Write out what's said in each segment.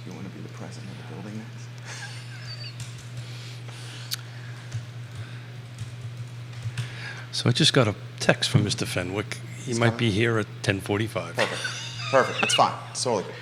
You want to be the president of the building next? So I just got a text from Mr. Fenwick. He might be here at 10:45. Perfect. It's fine. It's totally good.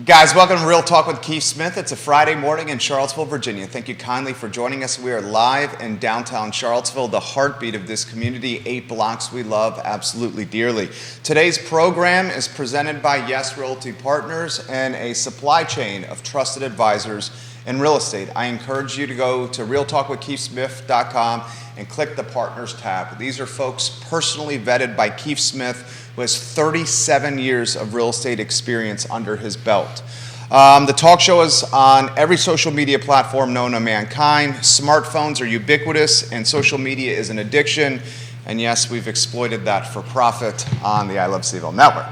Guys, welcome to Real Talk with Keith Smith. It's a Friday morning in Charlottesville, Virginia. Thank you kindly for joining us. We are live in downtown Charlottesville, the heartbeat of this community, 8 blocks we love absolutely dearly. Today's program is presented by Yes Realty Partners and a supply chain of trusted advisors in real estate. I encourage you to go to realtalkwithkeithsmith.com and click the Partners tab. These are folks personally vetted by Keith Smith, who has 37 years of real estate experience under his belt. The talk show is on every social media platform known to mankind. Smartphones are ubiquitous, and social media is an addiction. And yes, we've exploited that for profit on the I Love CVille Network.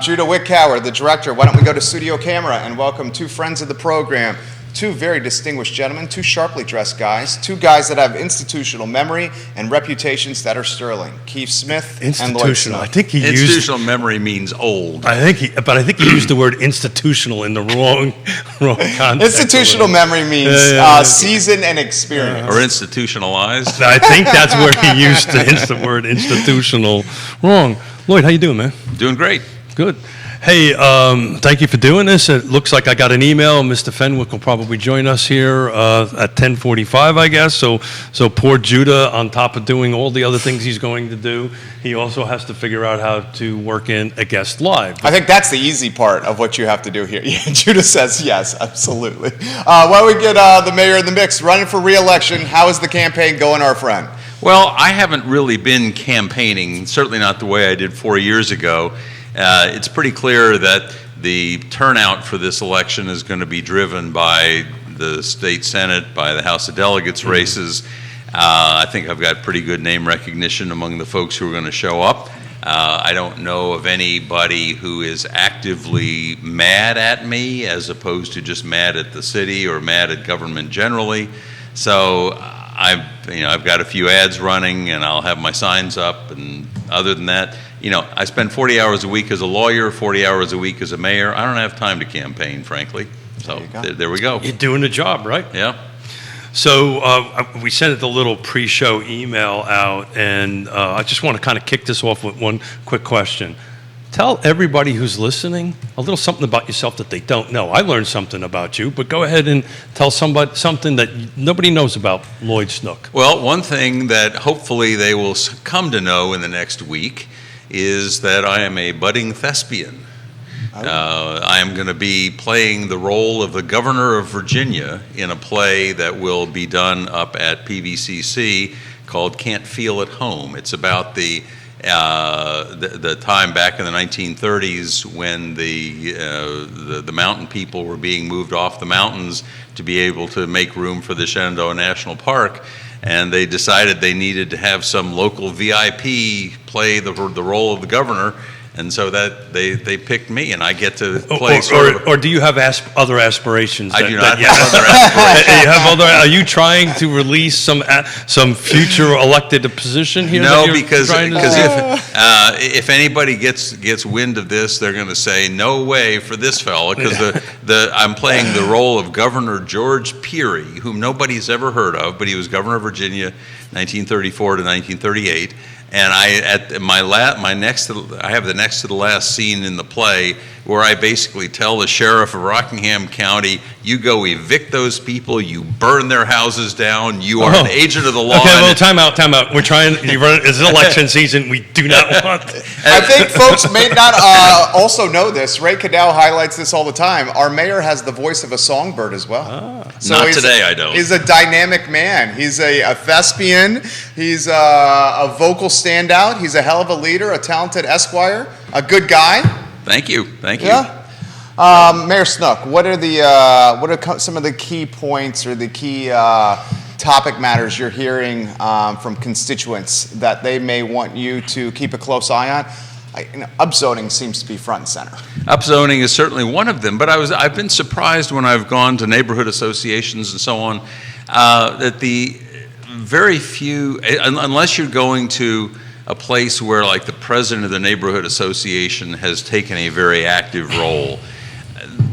Judah Wickower, the director, why don't we go to studio camera and welcome 2 friends of the program, 2 very distinguished gentlemen, 2 sharply dressed guys, 2 guys that have institutional memory and reputations that are sterling. Keith Smith and Lloyd Snook. I think he used institutional memory means old. I think he used the word institutional in the wrong context. Institutional memory means seasoned and experienced. Or institutionalized. I think that's where he used the word institutional wrong. Lloyd, how you doing, man? Doing great. Good. Hey, thank you for doing this. It looks like I got an email. Mr. Fenwick will probably join us here at 10:45, I guess. So poor Judah, on top of doing all the other things he's going to do, he also has to figure out how to work in a guest live. I think that's the easy part of what you have to do here. Judah says yes, absolutely. Why don't we get the mayor in the mix? Running for re-election. How is the campaign going, our friend? Well, I haven't really been campaigning, certainly not the way I did 4 years ago. It's pretty clear that the turnout for this election is going to be driven by the state senate, by the House of Delegates races. I think I've got pretty good name recognition among the folks who are going to show up. I don't know of anybody who is actively mad at me as opposed to just mad at the city or mad at government generally. So I've got a few ads running and I'll have my signs up, and other than that, I spend 40 hours a week as a lawyer, 40 hours a week as a mayor. I don't have time to campaign, frankly. So there we go. You're doing the job, right? Yeah. So we sent a little pre-show email out, and I just want to kind of kick this off with one quick question. Tell everybody who's listening a little something about yourself that they don't know. I learned something about you, but go ahead and tell somebody something that nobody knows about Lloyd Snook. Well, one thing that hopefully they will come to know in the next week is that I am a budding thespian. I am going to be playing the role of the governor of Virginia in a play that will be done up at PVCC called Can't Feel at Home. It's about the time back in the 1930s when the mountain people were being moved off the mountains to be able to make room for the Shenandoah National Park. And they decided they needed to have some local VIP play the role of the governor, and so that they picked me, and I get to play. Or do you have other aspirations? I do not have other aspirations. Are you trying to release some future elected position here? No, because if anybody gets wind of this, they're going to say no way for this fellow, because I'm playing the role of Governor George Peary, whom nobody's ever heard of, but he was governor of Virginia, 1934 to 1938. And I have the next to the last scene in the play where I basically tell the sheriff of Rockingham County, you go evict those people, you burn their houses down, you are an agent of the law. Okay, well, time out. We're trying, it's election season, we do not want. I think folks may not also know this. Ray Cadell highlights this all the time. Our mayor has the voice of a songbird as well. So not today, I don't. He's a dynamic man. He's a thespian. He's a vocal standout. He's a hell of a leader, a talented esquire, a good guy. Thank you. Yeah. Mayor Snook, what are some of the key points or the key topic matters you're hearing from constituents that they may want you to keep a close eye on? Upzoning seems to be front and center. Upzoning is certainly one of them, but I've been surprised when I've gone to neighborhood associations and so on that the very few, unless you're going to a place where, like, the president of the neighborhood association has taken a very active role.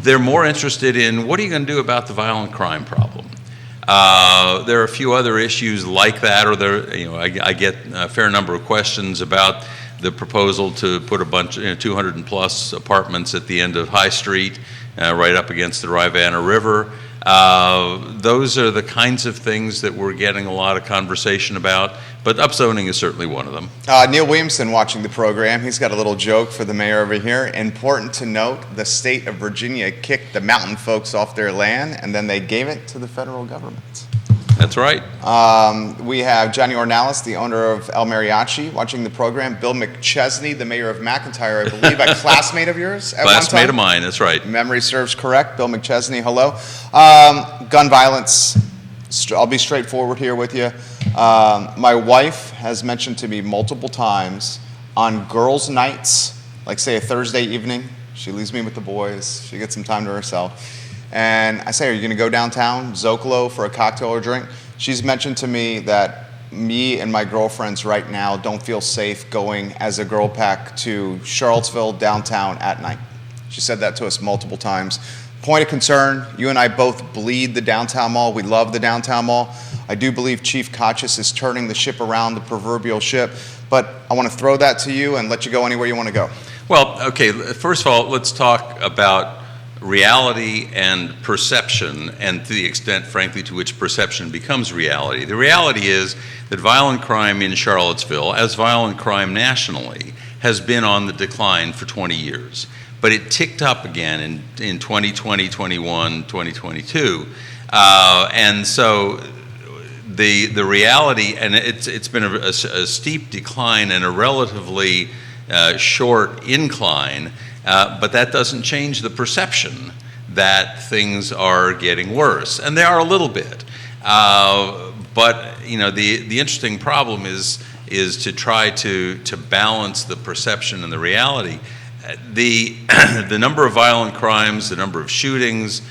They're more interested in, what are you going to do about the violent crime problem? There are a few other issues like that, or I get a fair number of questions about the proposal to put a bunch, 200 and plus apartments at the end of High Street, right up against the Rivanna River. Those are the kinds of things that we're getting a lot of conversation about, but upzoning is certainly one of them. Neil Williamson watching the program, he's got a little joke for the mayor over here. Important to note, the state of Virginia kicked the mountain folks off their land, and then they gave it to the federal government. That's right. We have Johnny Ornalis, the owner of El Mariachi, watching the program. Bill McChesney, the mayor of McIntyre, I believe, a classmate of yours at one time? Classmate of mine, that's right. Memory serves correct. Bill McChesney, hello. Gun violence, I'll be straightforward here with you. My wife has mentioned to me multiple times on girls' nights, like say a Thursday evening, she leaves me with the boys, she gets some time to herself. And I say, are you going to go downtown, Zocalo, for a cocktail or drink? She's mentioned to me that me and my girlfriends right now don't feel safe going as a girl pack to Charlottesville downtown at night. She said that to us multiple times. Point of concern, you and I both bleed the downtown mall. We love the downtown mall. I do believe Chief Kachis is turning the ship around, the proverbial ship. But I want to throw that to you and let you go anywhere you want to go. Well, okay, first of all, let's talk about reality and perception, and to the extent, frankly, to which perception becomes reality. The reality is that violent crime in Charlottesville, as violent crime nationally, has been on the decline for 20 years. But it ticked up again in 2020, 21, 2022. And so the reality, and it's been a steep decline and a relatively short incline, but that doesn't change the perception that things are getting worse, and they are a little bit. But the interesting problem is to try to balance the perception and the reality. The number of violent crimes, the number of shootings,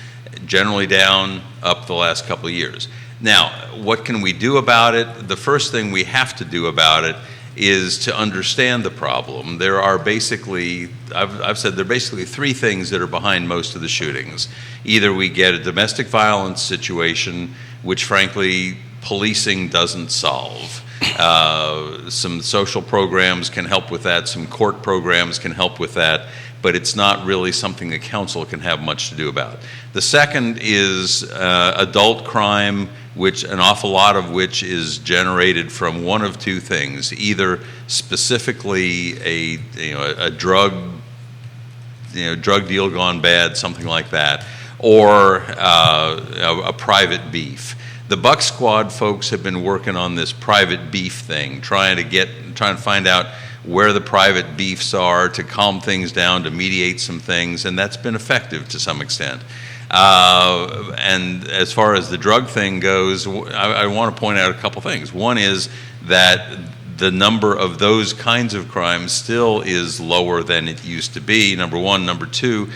generally down, up the last couple of years. Now, what can we do about it? The first thing we have to do about it is to understand the problem. There are basically, I've said there are basically three things that are behind most of the shootings. Either we get a domestic violence situation, which frankly policing doesn't solve. Some social programs can help with that, some court programs can help with that, but it's not really something the council can have much to do about. The second is adult crime, which an awful lot of which is generated from one of two things: either specifically a drug deal gone bad, something like that, or a private beef. The Buck Squad folks have been working on this private beef thing, trying to find out where the private beefs are, to calm things down, to mediate some things, and that's been effective to some extent. And as far as the drug thing goes, I want to point out a couple things. One is that the number of those kinds of crimes still is lower than it used to be, number one. Number two,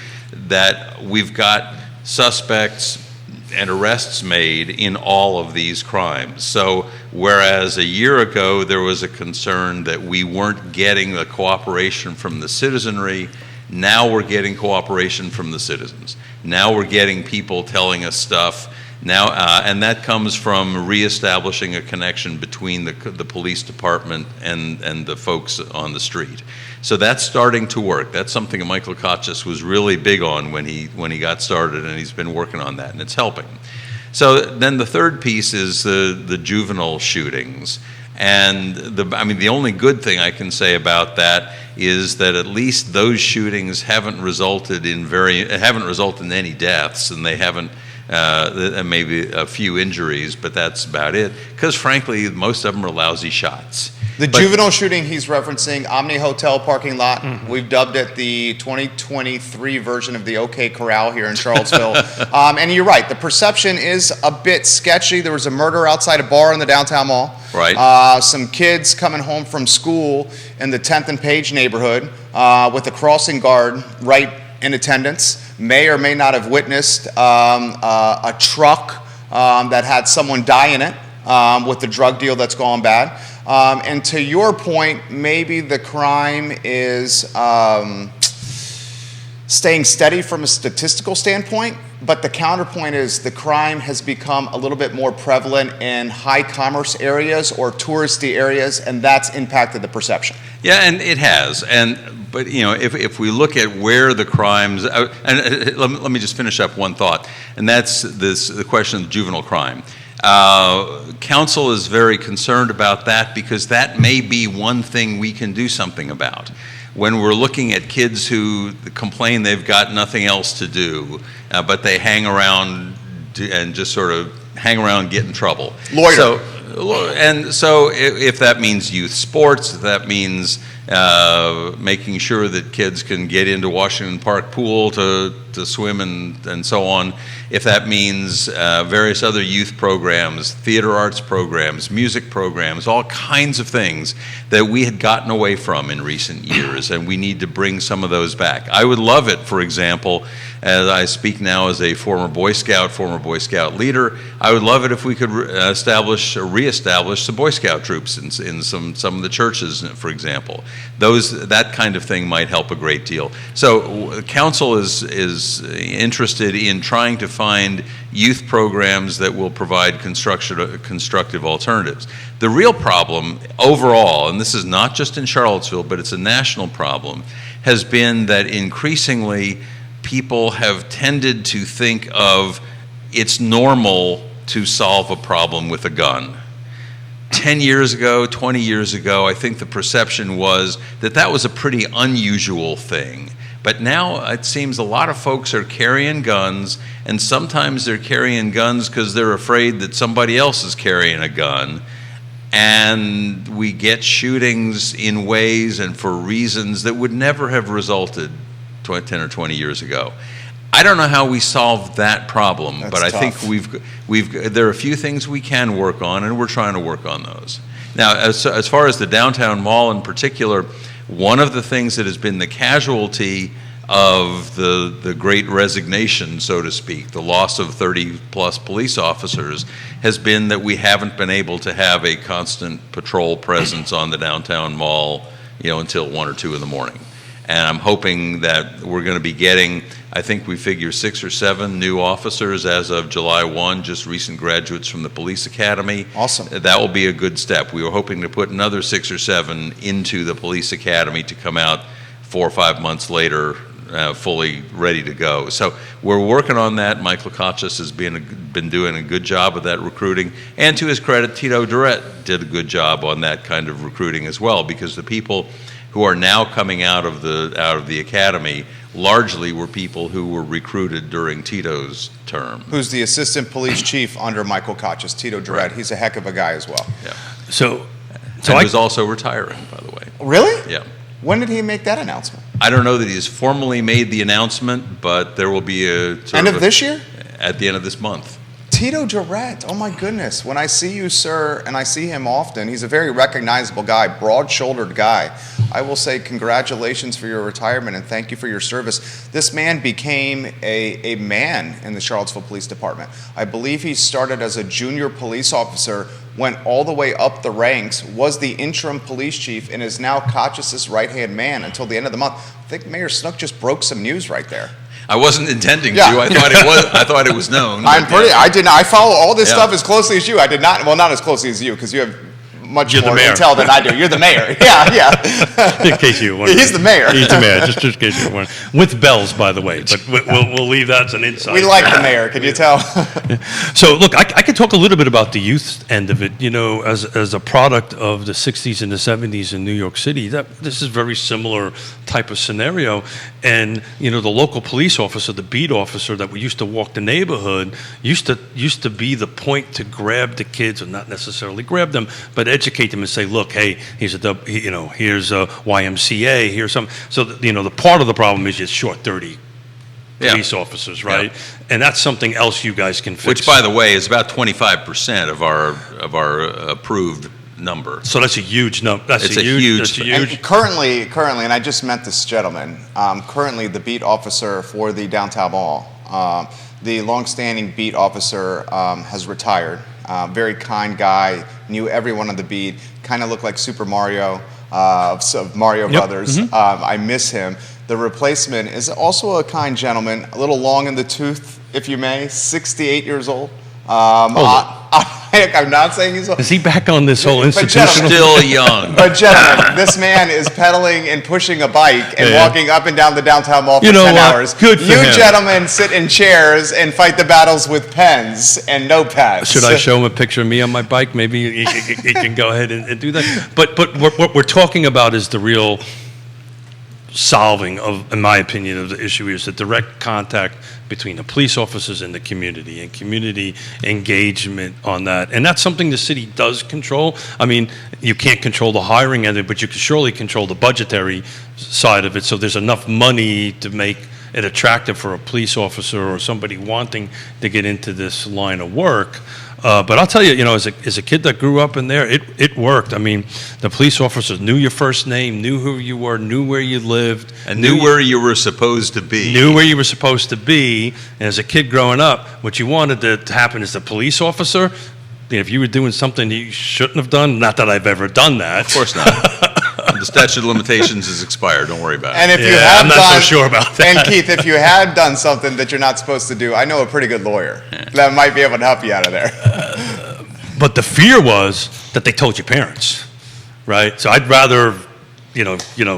that we've got suspects and arrests made in all of these crimes. So whereas a year ago there was a concern that we weren't getting the cooperation from the citizenry, now we're getting cooperation from the citizens. Now we're getting people telling us stuff. Now, and that comes from reestablishing a connection between the police department and the folks on the street. So that's starting to work. That's something that Michael Kachis was really big on when he got started, and he's been working on that, and it's helping. So then the third piece is the juvenile shootings. And the only good thing I can say about that is that at least those shootings haven't resulted in any deaths, and they haven't maybe a few injuries, but that's about it. Because frankly, most of them are lousy shots. The juvenile shooting he's referencing, Omni Hotel parking lot. Mm-hmm. We've dubbed it the 2023 version of the OK Corral here in Charlottesville. And you're right, the perception is a bit sketchy. There was a murder outside a bar in the downtown mall. Right. Some kids coming home from school in the 10th and Page neighborhood with a crossing guard right in attendance. May or may not have witnessed a truck that had someone die in it with the drug deal that's gone bad. And to your point, maybe the crime is staying steady from a statistical standpoint, but the counterpoint is the crime has become a little bit more prevalent in high commerce areas or touristy areas, and that's impacted the perception. Yeah, and it has. But if we look at where the crimes, let me just finish up one thought, and that's the question of juvenile crime. Council is very concerned about that because that may be one thing we can do something about. When we're looking at kids who complain they've got nothing else to do, but they hang around and just sort of hang around, get in trouble. Loiter. So if that means youth sports, if that means making sure that kids can get into Washington Park pool to swim and so on, if that means various other youth programs, theater arts programs, music programs, all kinds of things that we had gotten away from in recent years, and we need to bring some of those back. I would love it, for example, as I speak now as a former Boy Scout leader, I would love it if we could reestablish the Boy Scout troops in some of the churches, for example. That kind of thing might help a great deal. So council is interested in trying to find youth programs that will provide constructive alternatives. The real problem overall, and this is not just in Charlottesville, but it's a national problem, has been that increasingly people have tended to think of it's normal to solve a problem with a gun. 10 years ago, 20 years ago, I think the perception was that was a pretty unusual thing. But now it seems a lot of folks are carrying guns, and sometimes they're carrying guns because they're afraid that somebody else is carrying a gun. And we get shootings in ways and for reasons that would never have resulted 10 or 20 years ago. I don't know how we solve that problem, but I think there are a few things we can work on, and we're trying to work on those. Now, as far as the downtown mall in particular, one of the things that has been the casualty of the great resignation, so to speak, the loss of 30-plus police officers, has been that we haven't been able to have a constant patrol presence on the downtown mall, until 1 or 2 in the morning. And I'm hoping that we're going to be getting, I think we figure 6 or 7 new officers as of July 1, just recent graduates from the police academy. Awesome. That will be a good step. We were hoping to put another 6 or 7 into the police academy to come out 4 or 5 months later, fully ready to go. So we're working on that. Mike Lukachis has been doing a good job of that recruiting. And to his credit, Tito Durrett did a good job on that kind of recruiting as well, because the people who are now coming out of the academy largely were people who were recruited during Tito's term. Who's the assistant police chief under Michael Kochis, Tito Durrett. Right. He's a heck of a guy as well. Yeah. So he was also retiring, by the way. Really? Yeah. When did he make that announcement? I don't know that he's formally made the announcement, but there will be end of this year? At the end of this month. Tito Durrett, oh my goodness. When I see you, sir, and I see him often, he's a very recognizable guy, broad-shouldered guy. I will say congratulations for your retirement and thank you for your service. This man became a man in the Charlottesville Police Department. I believe he started as a junior police officer, went all the way up the ranks, was the interim police chief, and is now Kochis' right-hand man until the end of the month. I think Mayor Snook just broke some news right there. I wasn't intending to. I thought it was known. I follow all this stuff as closely as you. I did not. Well, not as closely as you, because you have much more intel than I do. You're the mayor. Yeah. In case you were wondering. He's the mayor. He's the mayor, just in case you were wondering. With bells, by the way, but we'll leave that as an insight. We like the mayor, can you tell? So, look, I could talk a little bit about the youth end of it. As a product of the 60s and the 70s in New York City, this is a very similar type of scenario. And, the local police officer, the beat officer that we used to walk the neighborhood, used to be the point to grab the kids, or not necessarily grab them, but educate them and say, look, hey, here's a YMCA, here's some. So, the part of the problem is it's short 30 police officers, right? Yeah. And that's something else you guys can fix. Which, by the way, is about 25% of our approved number. So that's a huge number. That's a huge. And currently, and I just met this gentleman. Currently, the beat officer for the downtown mall, the longstanding beat officer has retired. Very kind guy, knew everyone on the beat, kind of looked like Super Mario of Mario Brothers. I miss him. The replacement is also a kind gentleman, a little long in the tooth, if you may, 68 years old. I'm not saying he's old. Is he back on this whole institutional? Still young. But gentlemen, this man is pedaling and pushing a bike and walking up and down the downtown mall for 10 hours. Good for him. You gentlemen sit in chairs and fight the battles with pens and notepads. Should I show him a picture of me on my bike? Maybe he can go ahead and do that. But what we're talking about is the real solving of, in my opinion, of the issue is the direct contact between the police officers and the community, and community engagement on that. And that's something the city does control. I mean, you can't control the hiring end of it, but you can surely control the budgetary side of it. So there's enough money to make it attractive for a police officer or somebody wanting to get into this line of work. But I'll tell you, as a kid that grew up in there, it worked. I mean, the police officers knew your first name, knew who you were, knew where you lived. And knew where you were supposed to be. Knew where you were supposed to be. And as a kid growing up, what you wanted to happen as a police officer, if you were doing something you shouldn't have done, not that I've ever done that. Of course not. The statute of limitations is expired. Don't worry about it. And if you have I'm not so sure about that. And Keith, if you had done something that you're not supposed to do, I know a pretty good lawyer that might be able to help you out of there. But the fear was that they told your parents, right? So I'd rather,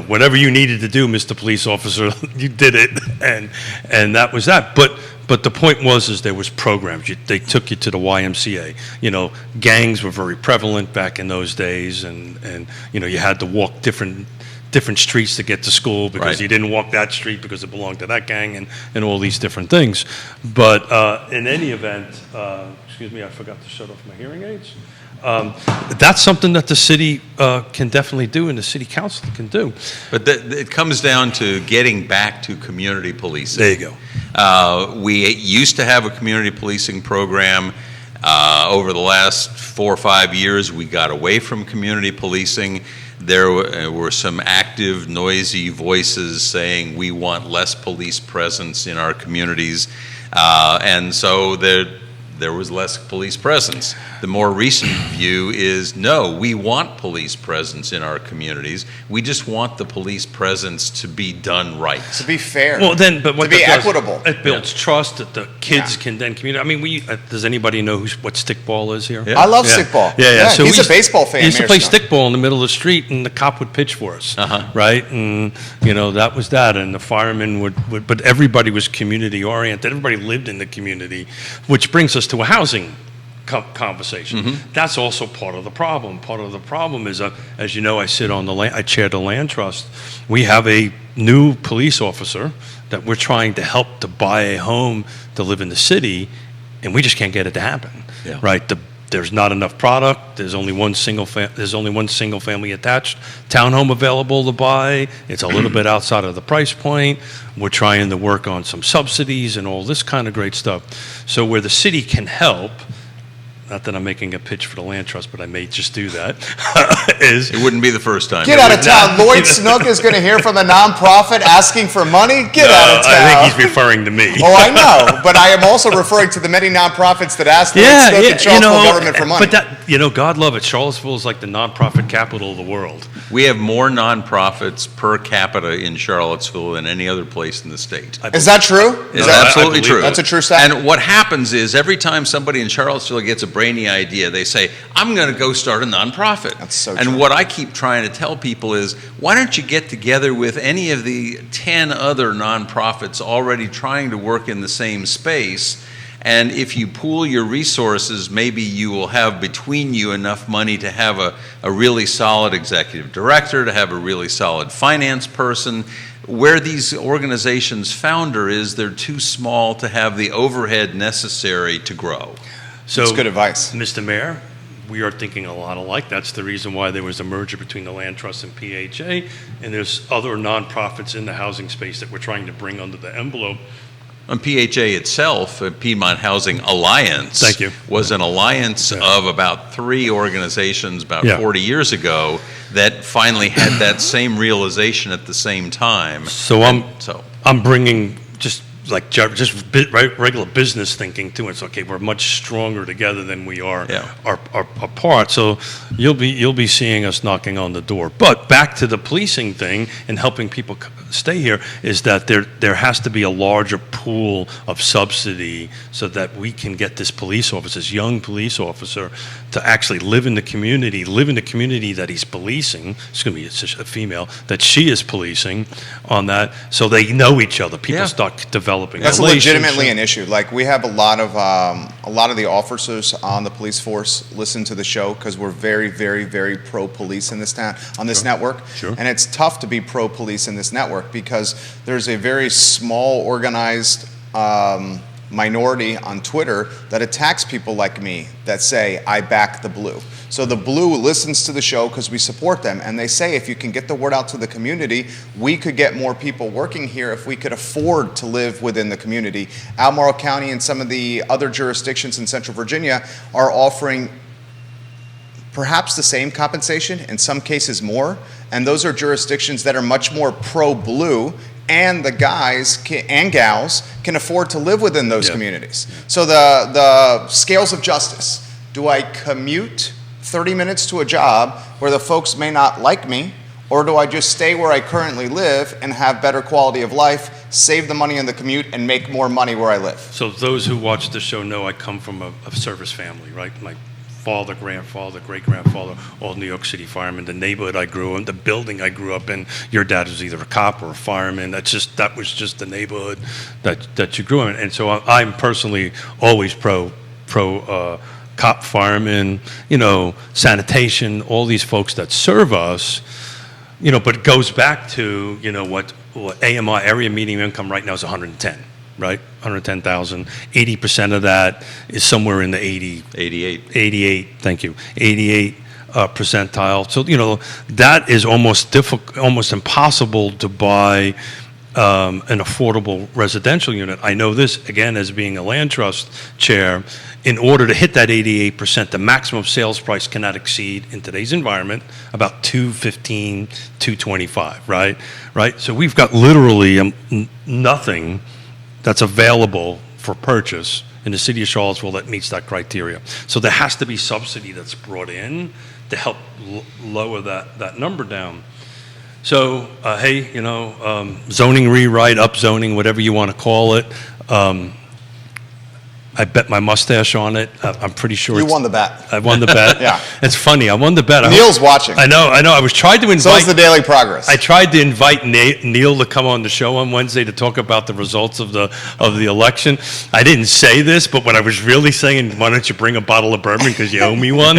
whatever you needed to do, Mr. Police Officer, you did it, and that was that. But the point was there was programs. They took you to the YMCA. Gangs were very prevalent back in those days, and you had to walk different streets to get to school because you didn't walk that street because it belonged to that gang, and all these different things. But in any event, excuse me, I forgot to shut off my hearing aids. That's something that the city can definitely do, and the city council can do. But it comes down to getting back to community policing. There you go. We used to have a community policing program. Over the last 4 or 5 years, we got away from community policing. There were some active, noisy voices saying we want less police presence in our communities. And so there was less police presence. The more recent view is, no, we want police presence in our communities. We just want the police presence to be done right. To be fair. Well, but what to be equitable. It builds trust that the kids can then communicate. I mean, does anybody know what stickball is here? Yeah. I love stickball. Yeah. So he's a baseball fan. He used to play stickball in the middle of the street, and the cop would pitch for us, right? And that was that. And the firemen would, but everybody was community oriented. Everybody lived in the community, which brings us to a housing conversation. That's also part of the problem. Part of the problem is, as you know, I chair the land trust. We have a new police officer that we're trying to help to buy a home to live in the city, and we just can't get it to happen. Yeah. Right? There's not enough product. There's only one single family attached townhome available to buy. It's a little bit outside of the price point. We're trying to work on some subsidies and all this kind of great stuff. So where the city can help, not that I'm making a pitch for the land trust, but I may just do that, it wouldn't be the first time. Get out of town. Lloyd Snook is going to hear from a nonprofit asking for money? Get out of town. I think he's referring to me. Oh, I know, but I am also referring to the many nonprofits that ask Lloyd Snook and Charlottesville government for money. But that, God love it, Charlottesville is like the nonprofit capital of the world. We have more nonprofits per capita in Charlottesville than any other place in the state. Is that true? Is that absolutely true? That's a true stat. And what happens is every time somebody in Charlottesville gets a brainy idea, they say, I'm going to go start a nonprofit. That's so and true. what I keep trying to tell people is, why don't you get together with any of the 10 other nonprofits already trying to work in the same space? And if you pool your resources, maybe you will have between you enough money to have a really solid executive director, to have a really solid finance person. Where these organizations founder is they're too small to have the overhead necessary to grow. So, that's good advice. Mr. Mayor, we are thinking a lot alike. That's the reason why there was a merger between the Land Trust and PHA. And there's other nonprofits in the housing space that we're trying to bring under the envelope. And PHA itself, Piedmont Housing Alliance, Thank you. was an alliance of about 3 organizations about 40 years ago that finally had that same realization at the same time. So I'm bringing, just like just regular business thinking too. It's okay. We're much stronger together than we are are apart. So you'll be seeing us knocking on the door. But back to the policing thing and helping people stay here is that there has to be a larger pool of subsidy so that we can get this police officer, this young police officer, to actually live in the community that he's policing. It's going to be a female that she is policing on that, so they know each other. People start developing. That's legitimately an issue. Like, we have a lot of the officers on the police force listen to the show because we're very, very, very pro-police in this on this network. Sure. And it's tough to be pro-police in this network because there's a very small, organized minority on Twitter that attacks people like me that say, I back the blue. So the blue listens to the show because we support them, and they say if you can get the word out to the community, we could get more people working here if we could afford to live within the community. Albemarle County and some of the other jurisdictions in Central Virginia are offering perhaps the same compensation, in some cases more, and those are jurisdictions that are much more pro-blue, and the guys and gals can afford to live within those communities. So the scales of justice. Do I commute 30 minutes to a job where the folks may not like me, or do I just stay where I currently live and have better quality of life, save the money in the commute, and make more money where I live? So those who watch the show know I come from a service family, right? My father, grandfather, great-grandfather, all New York City firemen. The neighborhood I grew in, the building I grew up in, your dad was either a cop or a fireman. That was just the neighborhood that you grew in. And so I'm personally always pro cop, firemen, sanitation, all these folks that serve us, but it goes back to, what AMI, area median income right now is 110, right? 110,000. 80% of that is somewhere in the 88, thank you, 88 percentile. So, that is almost impossible to buy an affordable residential unit. I know this, again, as being a land trust chair. In order to hit that 88%, the maximum sales price cannot exceed, in today's environment, about $215, $225, right? So we've got literally nothing that's available for purchase in the city of Charlottesville that meets that criteria. So there has to be subsidy that's brought in to help lower that number down. So, zoning rewrite, upzoning, whatever you want to call it. I bet my mustache on it. I'm pretty sure you won the bet. I won the bet. Yeah. It's funny. I won the bet. Neil's watching. I know. I was trying to invite. So is the Daily Progress. I tried to invite Neil to come on the show on Wednesday to talk about the results of the election. I didn't say this, but what I was really saying, why don't you bring a bottle of bourbon because you owe me one?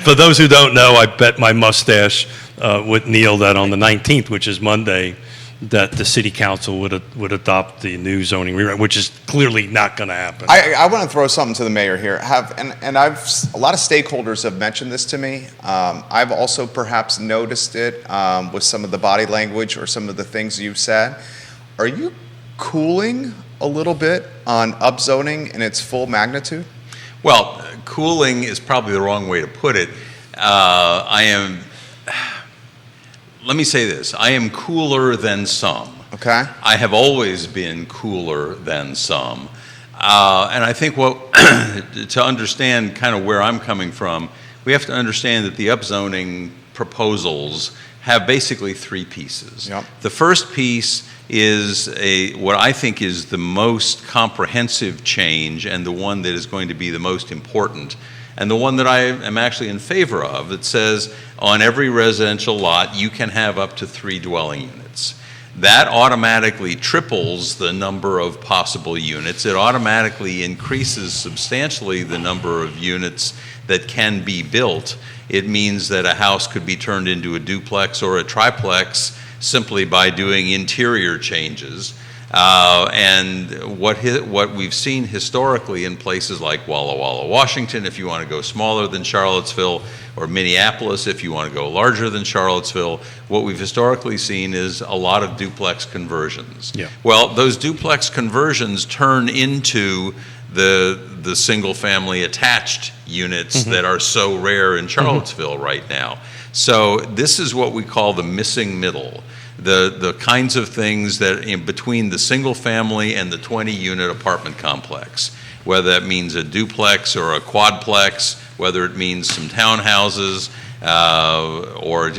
For those who don't know, I bet my mustache with Neil that on the 19th, which is Monday, that the city council would adopt the new zoning rewrite, which is clearly not going to happen. I want to throw something to the mayor here. A lot of stakeholders have mentioned this to me. I've also perhaps noticed it with some of the body language or some of the things you've said. Are you cooling a little bit on upzoning in its full magnitude? Well, cooling is probably the wrong way to put it. Let me say this. I am cooler than some. Okay. I have always been cooler than some. And I think to understand kind of where I'm coming from, we have to understand that the upzoning proposals have basically three pieces. Yep. The first piece is what I think is the most comprehensive change and the one that is going to be the most important, and the one that I am actually in favor of, that says on every residential lot you can have up to 3 dwelling units. That automatically triples the number of possible units. It automatically increases substantially the number of units that can be built. It means that a house could be turned into a duplex or a triplex simply by doing interior changes. And what we've seen historically in places like Walla Walla, Washington, if you want to go smaller than Charlottesville, or Minneapolis, if you want to go larger than Charlottesville, what we've historically seen is a lot of duplex conversions. Yeah. Well, those duplex conversions turn into the single-family attached units that are so rare in Charlottesville right now. So this is what we call the missing middle. The kinds of things that in between the single family and the 20-unit apartment complex, whether that means a duplex or a quadplex, whether it means some townhouses, or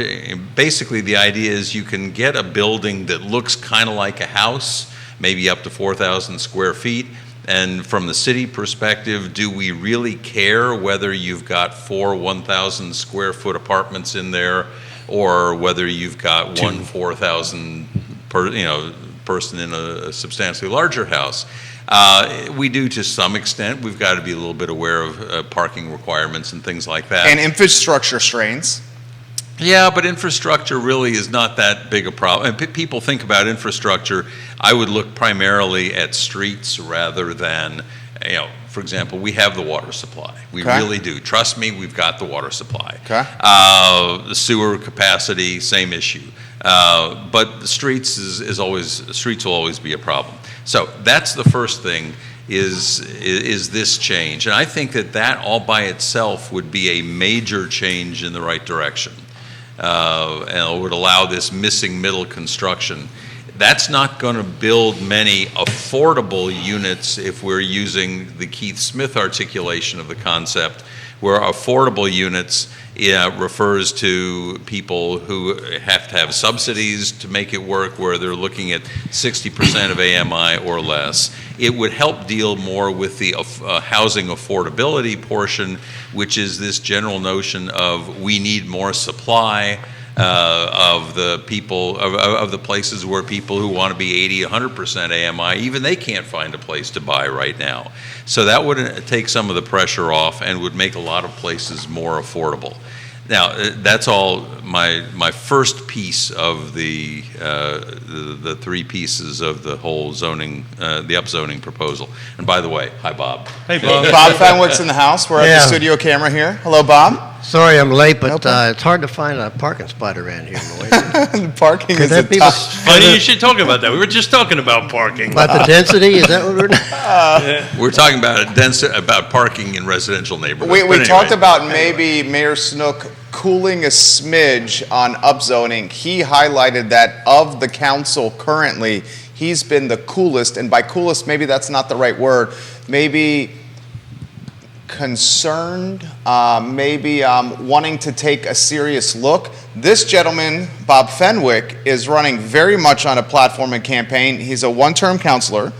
basically the idea is you can get a building that looks kind of like a house, maybe up to 4,000 square feet. And from the city perspective, do we really care whether you've got 4 1,000 square foot apartments in there, or whether you've got one 4,000 person in a substantially larger house? We do to some extent. We've got to be a little bit aware of parking requirements and things like that. And infrastructure strains. Yeah, but infrastructure really is not that big a problem. And people think about infrastructure. I would look primarily at streets rather than, for example, we have the water supply. We really do. Trust me, we've got the water supply. Okay. The sewer capacity, same issue. But the streets streets will always be a problem. So that's the first thing is this change. And I think that all by itself would be a major change in the right direction. And it would allow this missing middle construction. That's not going to build many affordable units if we're using the Keith Smith articulation of the concept, where affordable units refers to people who have to have subsidies to make it work, where they're looking at 60% of AMI or less. It would help deal more with the housing affordability portion, which is this general notion of we need more supply of the people, of the places where people who want to be 80, 100% AMI, even they can't find a place to buy right now. So that would take some of the pressure off and would make a lot of places more affordable. Now, that's all my first piece of the 3 pieces of the whole zoning, the upzoning proposal. And by the way, hi, Bob. Hey, Bob. Bob Fenwick's in the house. We're at the studio camera here. Hello, Bob. Sorry I'm late, but it's hard to find a parking spot around here. Parking is a that be tough. Funny you should talk about that. We were just talking about parking. About the density, is that what we're We're talking about parking in residential neighborhoods. We But anyway. talked about maybe Mayor Snook cooling a smidge on upzoning. He highlighted that of the council currently, he's been the coolest, and by coolest, maybe that's not the right word, maybe concerned, maybe wanting to take a serious look. This gentleman, Bob Fenwick, is running very much on a platform and campaign. He's a one-term councilor.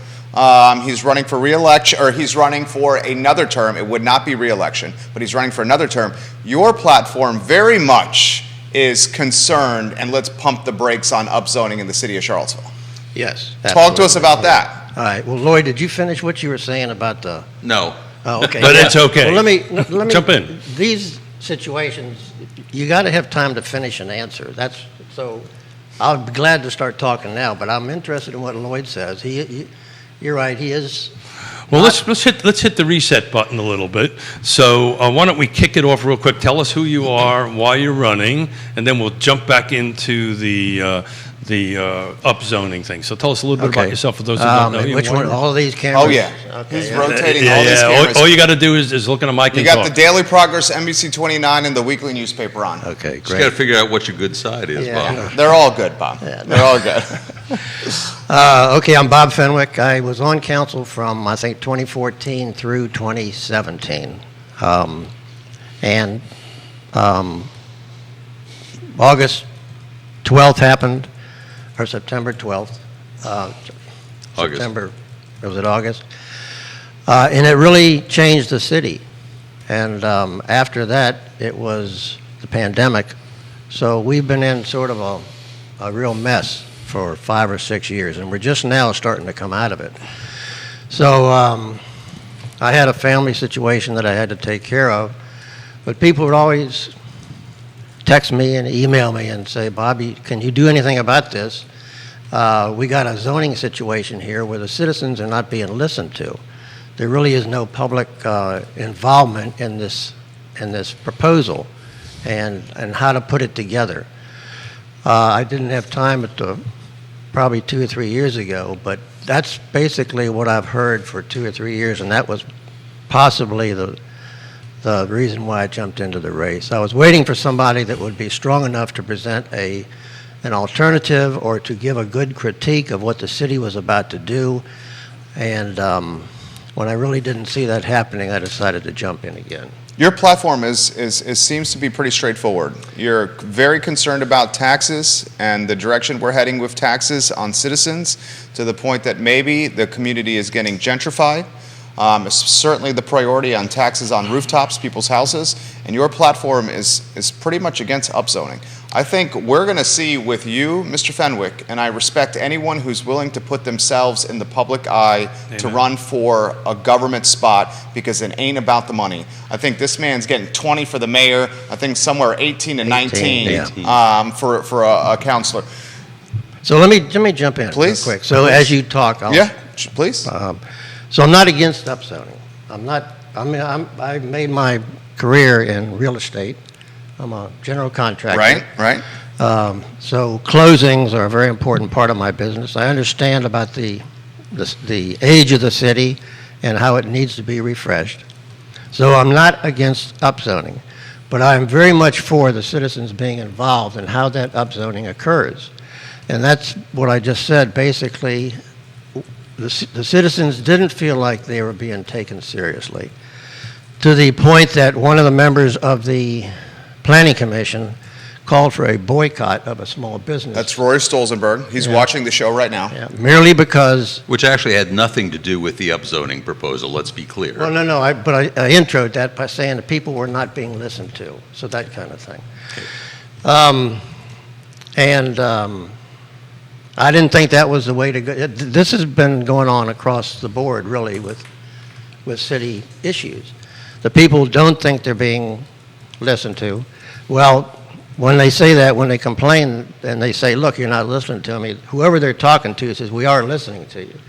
He's running for re-election, or he's running for another term. It would not be re-election, but he's running for another term. Your platform very much is concerned, and let's pump the brakes on upzoning in the city of Charlottesville. Yes. Talk to us about that. All right. Well, Lloyd, did you finish what you were saying about the... No. Oh, okay. But it's okay. Well, let me Jump in. These situations, you got to have time to finish an answer. So I'll be glad to start talking now, but I'm interested in what Lloyd says. You're right, he is... Well, let's hit the reset button a little bit. So why don't we kick it off real quick? Tell us who you are, why you're running, and then we'll jump back into the upzoning thing. So tell us a little bit about yourself for those who don't know you. Which one? All of these cameras? Oh, yeah. Okay, He's yeah. rotating all these cameras. All you got to do is look at a mic You and got talk. the Daily Progress, NBC 29, and the weekly newspaper on. Okay, Just got great. to figure out what your good side is, Yeah. Bob. They're all good, Bob. They're all good. Okay, I'm Bob Fenwick. I was on council from, I think, 2014 through 2017. August 12th happened, or September 12th. August. September, was it August? And it really changed the city. And after that, it was the pandemic. So we've been in sort of a real mess for 5 or 6 years, and we're just now starting to come out of it. So I had a family situation that I had to take care of, but people would always text me and email me and say, Bobby, can you do anything about this? We got a zoning situation here where the citizens are not being listened to. There really is no public involvement in this proposal and how to put it together. I didn't have time probably 2 or 3 years ago, but that's basically what I've heard for 2 or 3 years, and that was possibly the reason why I jumped into the race. I was waiting for somebody that would be strong enough to present an alternative or to give a good critique of what the city was about to do. And when I really didn't see that happening, I decided to jump in again. Your platform seems to be pretty straightforward. You're very concerned about taxes and the direction we're heading with taxes on citizens, to the point that maybe the community is getting gentrified. Certainly the priority on taxes on rooftops, people's houses, and your platform is pretty much against upzoning. I think we're going to see with you, Mr. Fenwick, and I respect anyone who's willing to put themselves in the public eye to run for a government spot, because it ain't about the money. I think this man's getting 20 for the mayor. I think somewhere 18 to 19 for a councilor. So let me jump in Please. real quick. So as you talk, Please. So I'm not against upzoning. I made my career in real estate. I'm a general contractor. Right. So closings are a very important part of my business. I understand about the age of the city and how it needs to be refreshed. So I'm not against upzoning, but I'm very much for the citizens being involved in how that upzoning occurs. And that's what I just said. Basically, the citizens didn't feel like they were being taken seriously, to the point that one of the members of the Planning Commission called for a boycott of a small business. That's Rory Stolzenberg. He's watching the show right now. Yeah, merely because... Which actually had nothing to do with the upzoning proposal, let's be clear. Well, no, I introed that by saying that people were not being listened to, so that kind of thing. I didn't think that was the way to go. This has been going on across the board, really, with city issues. The people don't think they're being listened to. Well, when they say that, when they complain and they say, look, you're not listening to me, whoever they're talking to says, we are listening to you.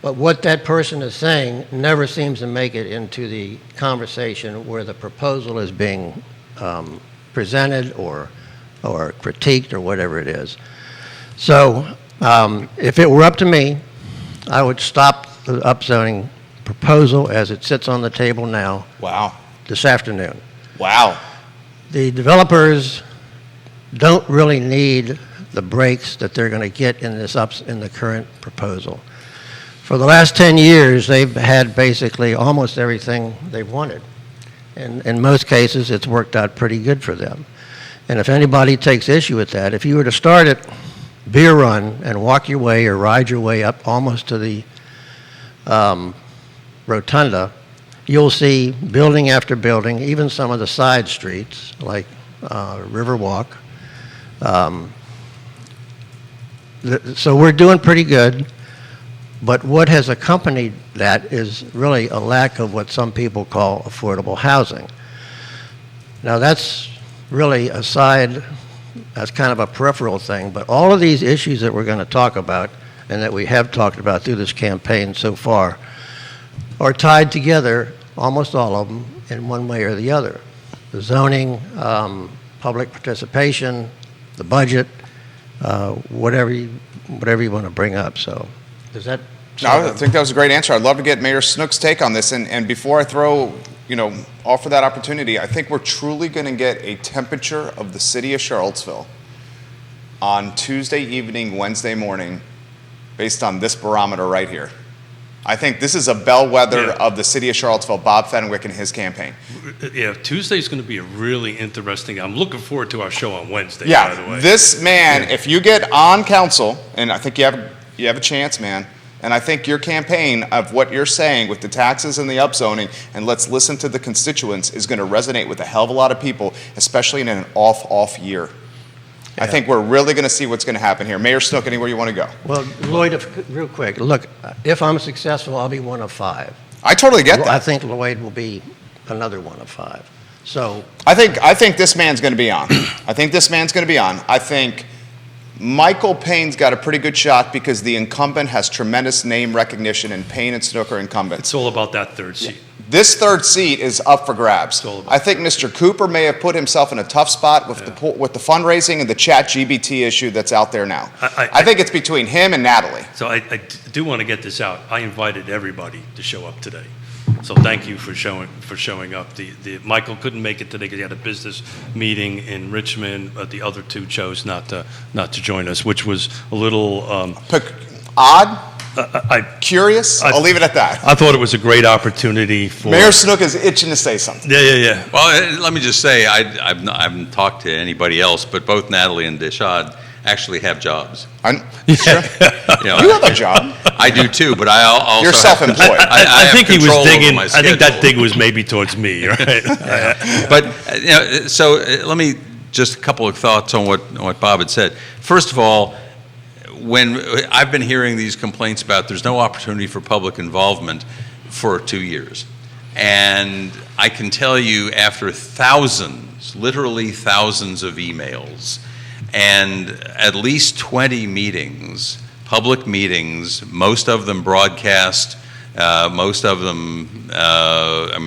But what that person is saying never seems to make it into the conversation where the proposal is being presented or critiqued or whatever it is. So if it were up to me, I would stop the upzoning proposal as it sits on the table now. Wow. This afternoon. Wow. The developers don't really need the breaks that they're going to get in the current proposal. For the last 10 years, they've had basically almost everything they've wanted. And in most cases, it's worked out pretty good for them. And if anybody takes issue with that, if you were to start at Beer Run and walk your way or ride your way up almost to the rotunda, you'll see building after building, even some of the side streets like Riverwalk. So we're doing pretty good, but what has accompanied that is really a lack of what some people call affordable housing. Now that's really aside, that's kind of a peripheral thing, but all of these issues that we're going to talk about and that we have talked about through this campaign so far are tied together, almost all of them, in one way or the other. The zoning, public participation, the budget, whatever you want to bring up. So does that... No, I think that was a great answer. I'd love to get Mayor Snook's take on this. And before I offer that opportunity, I think we're truly going to get a temperature of the city of Charlottesville on Tuesday evening, Wednesday morning, based on this barometer right here. I think this is a bellwether of the city of Charlottesville, Bob Fenwick and his campaign. Yeah, Tuesday's going to be a really interesting. I'm looking forward to our show on Wednesday, by the way. This man, if you get on council, and I think you have a chance, man, and I think your campaign of what you're saying with the taxes and the upzoning, and let's listen to the constituents, is going to resonate with a hell of a lot of people, especially in an off year. I think we're really going to see what's going to happen here. Mayor Snook, anywhere you want to go. Well, Lloyd, real quick, look, if I'm successful, I'll be one of 5. I totally get that. I think Lloyd will be another one of 5. So I think this man's going to be on. I think Michael Payne's got a pretty good shot because the incumbent has tremendous name recognition, and Payne and Snook are incumbents. It's all about that third seat. This third seat is up for grabs. I think Mr. Cooper may have put himself in a tough spot with the fundraising and the ChatGPT issue that's out there now. I think it's between him and Natalie. So I do want to get this out. I invited everybody to show up today. So thank you for showing up. Michael couldn't make it today because he had a business meeting in Richmond, but the other two chose not to join us, which was a little odd. Curious? I'll leave it at that. I thought it was a great opportunity for... Mayor Snook is itching to say something. Yeah. Well, let me just say, I haven't talked to anybody else, but both Natalie and Deshad actually have jobs. Sure. You have a job. I do too, but I also You're self-employed. I think he was digging. I think that schedule. dig was maybe towards me, right? But so let me just a couple of thoughts on what Bob had said. First of all, when I've been hearing these complaints about there's no opportunity for public involvement for 2 years. And I can tell you after thousands, literally thousands of emails and at least 20 meetings, public meetings, most of them broadcast, most of them,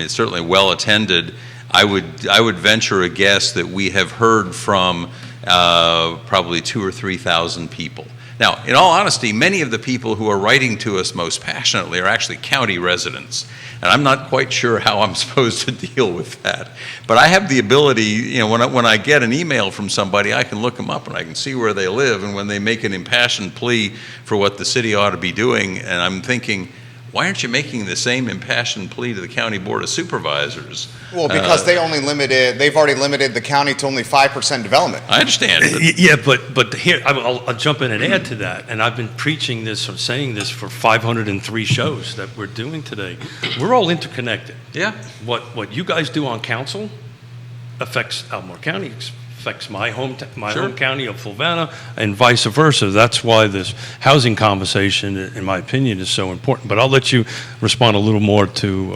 certainly well attended, I would venture a guess that we have heard from probably 2,000 or 3,000 people. Now, in all honesty, many of the people who are writing to us most passionately are actually county residents, and I'm not quite sure how I'm supposed to deal with that. But I have the ability, when I get an email from somebody, I can look them up and I can see where they live, and when they make an impassioned plea for what the city ought to be doing, and I'm thinking, why aren't you making the same impassioned plea to the County Board of Supervisors? Well, because they've already limited the county to only 5% development. I understand. Yeah, but here, I'll jump in and add to that. And I've been preaching this or saying this for 503 shows that we're doing today. We're all interconnected. Yeah. What you guys do on council affects Albemarle County, affects my home county of Fluvanna, and vice versa. That's why this housing conversation, in my opinion, is so important. But I'll let you respond a little more to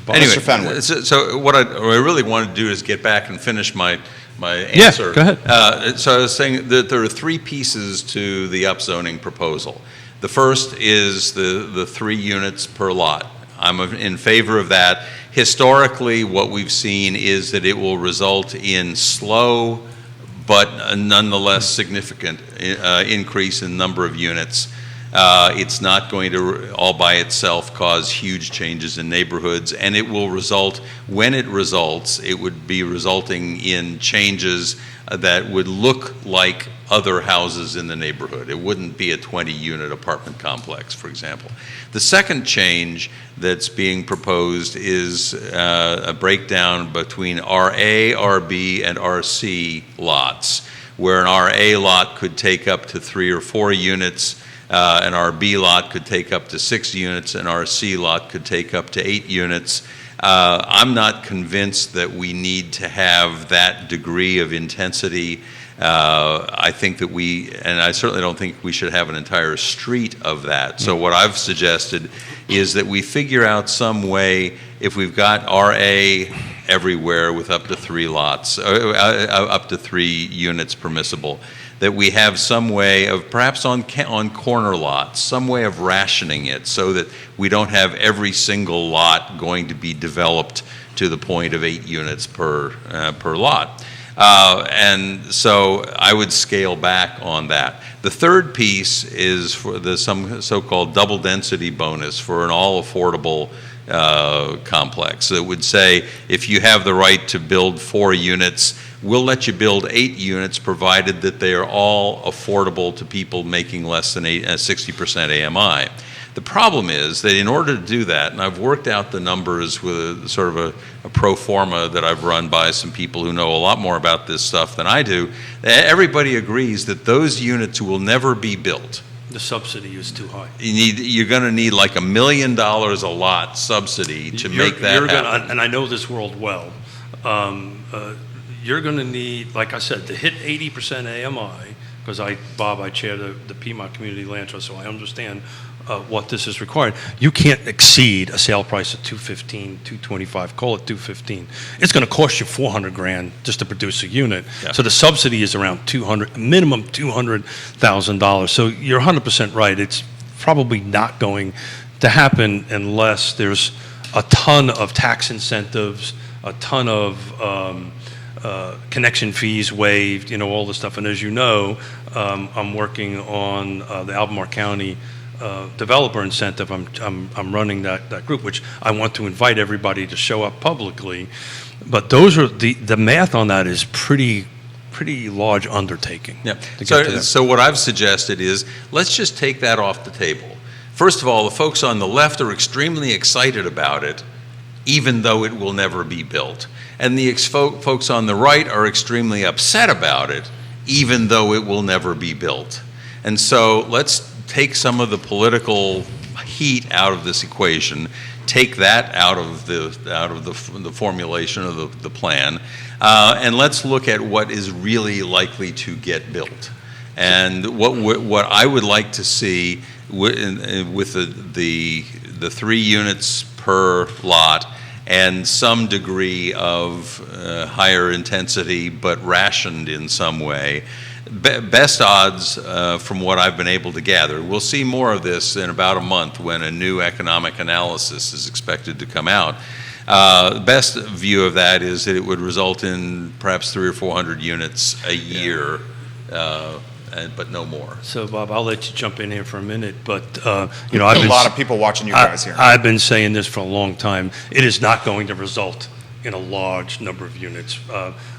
Bob. Anyway, Mr. Fenwick. So what I really want to do is get back and finish my answer. Yeah, go ahead. So I was saying that there are three pieces to the upzoning proposal. The first is the 3 units per lot. I'm in favor of that. Historically, what we've seen is that it will result in slow but nonetheless significant increase in number of units. It's not going to all by itself cause huge changes in neighborhoods, and it will result, when it results, it would be resulting in changes that would look like other houses in the neighborhood. It wouldn't be a 20-unit apartment complex, for example. The second change that's being proposed is a breakdown between RA, RB, and RC lots, where an RA lot could take up to 3 or 4 units, an RB lot could take up to 6 units, an RC lot could take up to 8 units. I'm not convinced that we need to have that degree of intensity. I think that and I certainly don't think we should have an entire street of that. So what I've suggested is that we figure out some way, if we've got RA everywhere with up to 3 lots, up to 3 units permissible, that we have some way of, perhaps on corner lots, some way of rationing it so that we don't have every single lot going to be developed to the point of 8 units per lot. And so I would scale back on that. The third piece is for some so-called double density bonus for an all affordable complex. So it would say, if you have the right to build 4 units, we'll let you build 8 units provided that they are all affordable to people making less than 60% AMI. The problem is that in order to do that, and I've worked out the numbers with sort of a pro forma that I've run by some people who know a lot more about this stuff than I do, everybody agrees that those units will never be built. The subsidy is too high. You're going to need like $1 million a lot subsidy to make that happen. And I know this world well. You're going to need, like I said, to hit 80% AMI, because I chair the Piedmont Community Land Trust, so I understand what this is required. You can't exceed a sale price of $215, $225, call it $215. It's going to cost you $400,000 just to produce a unit. Yeah. So the subsidy is around minimum $200,000. So you're 100% right. It's probably not going to happen unless there's a ton of tax incentives, a ton of connection fees waived, all this stuff. And as you know, I'm working on the Albemarle County developer incentive, I'm running that group, which I want to invite everybody to show up publicly. But those are the math on that is pretty large undertaking. Yeah. to get to that. So what I've suggested is, let's just take that off the table. First of all, the folks on the left are extremely excited about it, even though it will never be built. And the folks on the right are extremely upset about it, even though it will never be built. And so let's take some of the political heat out of this equation, take that out of the formulation of the plan, and let's look at what is really likely to get built. And what I would like to see with the 3 units per lot and some degree of higher intensity but rationed in some way, best odds from what I've been able to gather. We'll see more of this in about a month when a new economic analysis is expected to come out. Best view of that is that it would result in perhaps 300 or 400 units a year, but no more. So, Bob, I'll let you jump in here for a minute, but I've been a lot of people watching you guys here. I've been saying this for a long time. It is not going to result in a large number of units.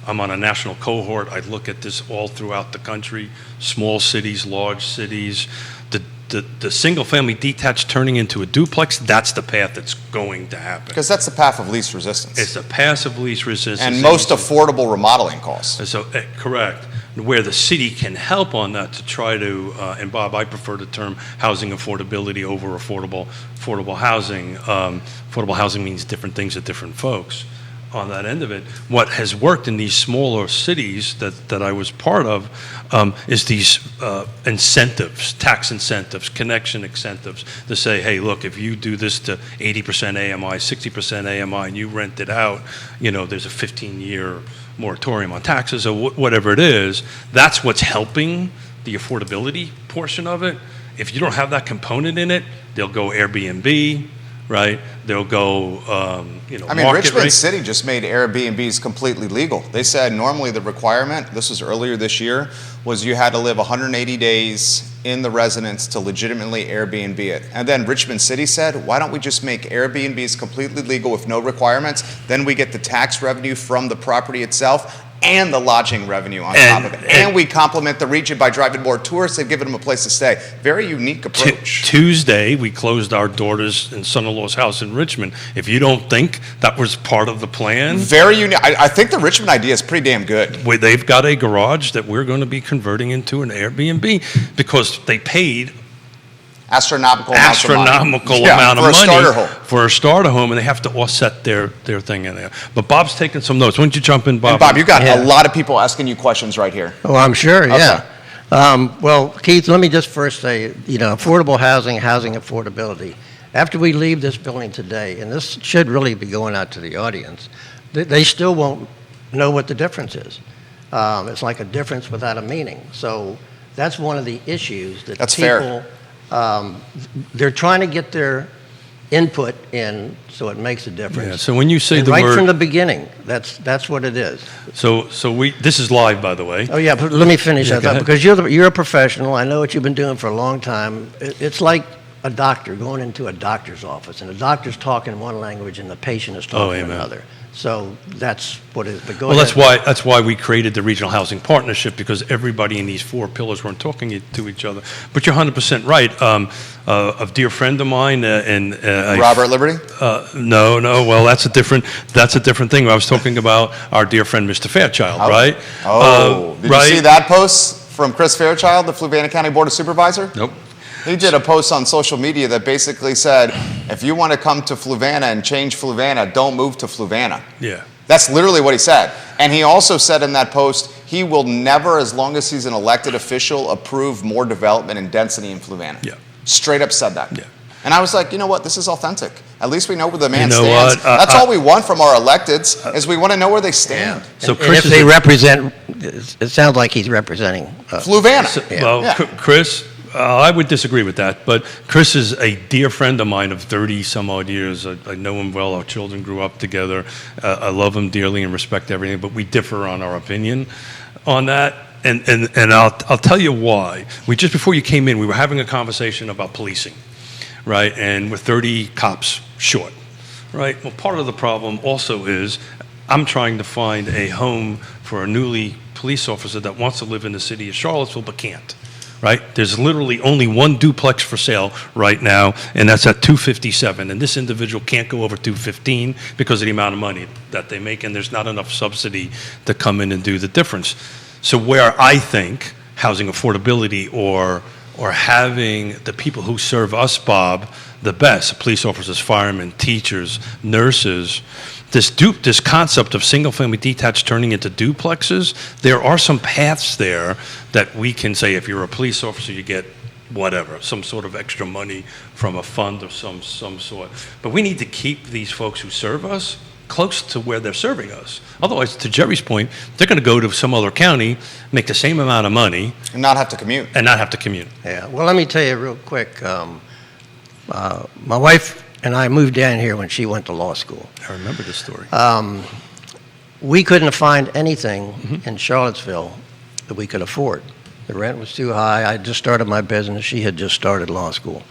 I'm on a national cohort. I look at this all throughout the country, small cities, large cities. The single-family detached turning into a duplex, that's the path that's going to happen. Because that's the path of least resistance. It's a path of least resistance. And most affordable remodeling costs. So, correct. Where the city can help on that to try to, and Bob, I prefer the term housing affordability over affordable housing. Affordable housing means different things to different folks. On that end of it, what has worked in these smaller cities that I was part of is these incentives, tax incentives, connection incentives, to say, hey, look, if you do this to 80% AMI, 60% AMI, and you rent it out, there's a 15-year moratorium on taxes or whatever it is. That's what's helping the affordability portion of it. If you don't have that component in it, they'll go Airbnb, right? They'll go, market Richmond rate. City just made Airbnbs completely legal. They said normally the requirement, this was earlier this year, was you had to live 180 days in the residence to legitimately Airbnb it. And then Richmond City said, why don't we just make Airbnbs completely legal with no requirements? Then we get the tax revenue from the property itself and the lodging revenue on top of it. And we complement the region by driving more tourists and giving them a place to stay. Very unique approach. Tuesday, we closed our daughter's and son-in-law's house in Richmond. If you don't think that was part of the plan. Very unique. I think the Richmond idea is pretty damn good. They've got a garage that we're going to be converting into an Airbnb because they paid astronomical amount of money for a starter home, and they have to offset their thing in there. But Bob's taking some notes. Why don't you jump in, Bob? And Bob, you got a lot of people asking you questions right here. Oh, I'm sure, yeah. Well, Keith, let me just first say, affordable housing affordability. After we leave this building today, and this should really be going out to the audience, they still won't know what the difference is. It's like a difference without a meaning. So that's one of the issues that that's people... fair. They're trying to get their input in so it makes a difference. Yeah, so when you say and the right word... from the beginning, that's what it is. So this is live, by the way. Oh, yeah, but let me finish that up, because you're a professional. I know what you've been doing for a long time. It's like a doctor going into a doctor's office, and the doctor's talking one language and the patient is talking another. So that's what it is. But go ahead. That's why we created the Regional Housing Partnership, because everybody in these 4 pillars weren't talking to each other. But you're 100% right. A dear friend of mine and Robert Liberty? No. Well, that's a different thing. I was talking about our dear friend, Mr. Fairchild, right? Did you see that post from Chris Fairchild, the Fluvanna County Board of Supervisor? Nope. He did a post on social media that basically said, if you want to come to Fluvanna and change Fluvanna, don't move to Fluvanna. Yeah. That's literally what he said. And he also said in that post, he will never, as long as he's an elected official, approve more development and density in Fluvanna. Yeah. Straight up said that. Yeah. And I was like, you know what? This is authentic. At least we know where the man You know stands. what? That's all we want from our electeds, is we want to know where they stand. Yeah. So And Chris if they represent, it sounds like he's representing Fluvanna. Chris, I would disagree with that, but Chris is a dear friend of mine of 30 some odd years. I know him well. Our children grew up together. I love him dearly and respect everything, but we differ on our opinion on that. And I'll tell you why. Just before you came in, we were having a conversation about policing, right? And we're 30 cops short, right? Well, part of the problem also is I'm trying to find a home for a newly police officer that wants to live in the city of Charlottesville but can't, right? There's literally only one duplex for sale right now, and that's at 257. And this individual can't go over 215 because of the amount of money that they make, and there's not enough subsidy to come in and do the difference. So where I think housing affordability or having the people who serve us, Bob, the best, police officers, firemen, teachers, nurses, this concept of single-family detached turning into duplexes, there are some paths there that we can say if you're a police officer, you get whatever, some sort of extra money from a fund of some sort. But we need to keep these folks who serve us close to where they're serving us. Otherwise, to Jerry's point, they're going to go to some other county, make the same amount of money. And not have to commute. Yeah, well, let me tell you real quick. My wife and I moved down here when she went to law school. I remember this story. We couldn't find anything in Charlottesville that we could afford. The rent was too high. I just started my business. She had just started law school.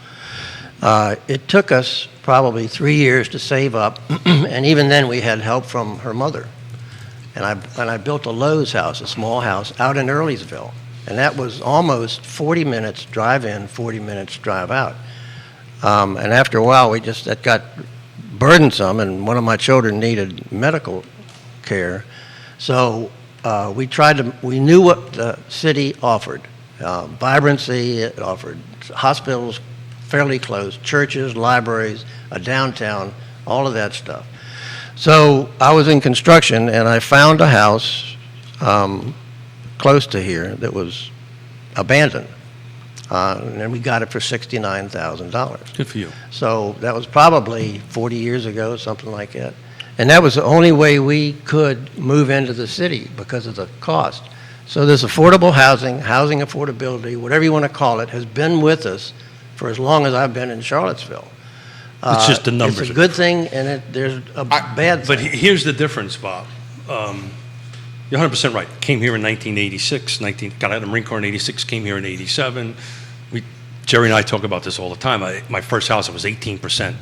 It took us probably 3 years to save up, and even then we had help from her mother. And I built a Lowe's house, a small house, out in Earlysville. And that was almost 40 minutes drive in, 40 minutes drive out. And after a while, that got burdensome, and one of my children needed medical care. So we knew what the city offered. Vibrancy, it offered hospitals fairly close, churches, libraries, a downtown, all of that stuff. So I was in construction, and I found a house close to here that was abandoned. And then we got it for $69,000. Good for you. So that was probably 40 years ago, something like that. And that was the only way we could move into the city because of the cost. So this affordable housing affordability, whatever you want to call it, has been with us for as long as I've been in Charlottesville. It's just the numbers. It's a good thing, and there's a bad thing. But here's the difference, Bob. You're 100% right. Came here in 1986, got out of the Marine Corps in 86, came here in 87. Jerry and I talk about this all the time. My first house, it was 18%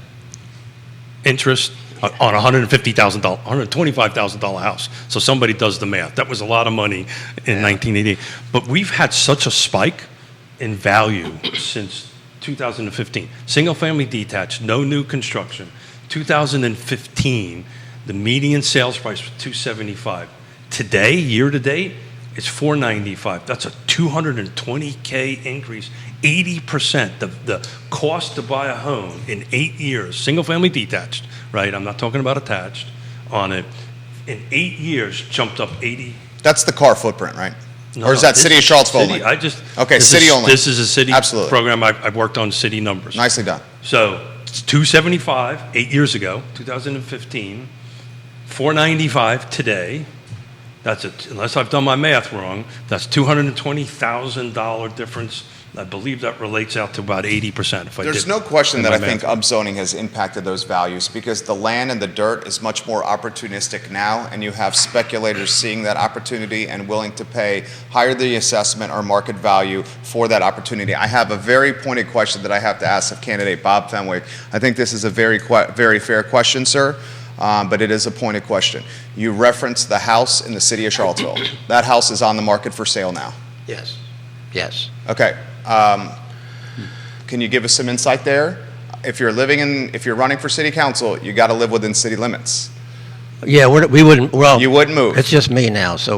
interest on a $150,000, $125,000 house. So somebody does the math. That was a lot of money in 1980. But we've had such a spike in value since 2015. Single-family detached, no new construction. 2015, the median sales price was $275. Today, year to date, it's $495. That's a $220K increase, 80%. The cost to buy a home in 8 years, single-family detached, right? I'm not talking about attached on it. In 8 years, jumped up 80. That's the car footprint, right? No, or is that city of Charlottesville city, only? City only. This is a city Absolutely. program. I've worked on city numbers. Nicely done. So it's 275 8 years ago, 2015, 495 today. That's it. Unless I've done my math wrong, that's $220,000 difference. I believe that relates out to about 80%. There's no question that I think upzoning has impacted those values because the land and the dirt is much more opportunistic now, and you have speculators seeing that opportunity and willing to pay higher the assessment or market value for that opportunity. I have a very pointed question that I have to ask of candidate Bob Fenwick. I think this is a very fair question, sir. But it is a pointed question. You referenced the house in the city of Charlottesville. That house is on the market for sale now. Yes. Okay. Can you give us some insight there? If you're running for city council, you got to live within city limits. Yeah, we wouldn't. Well, you wouldn't move. It's just me now, so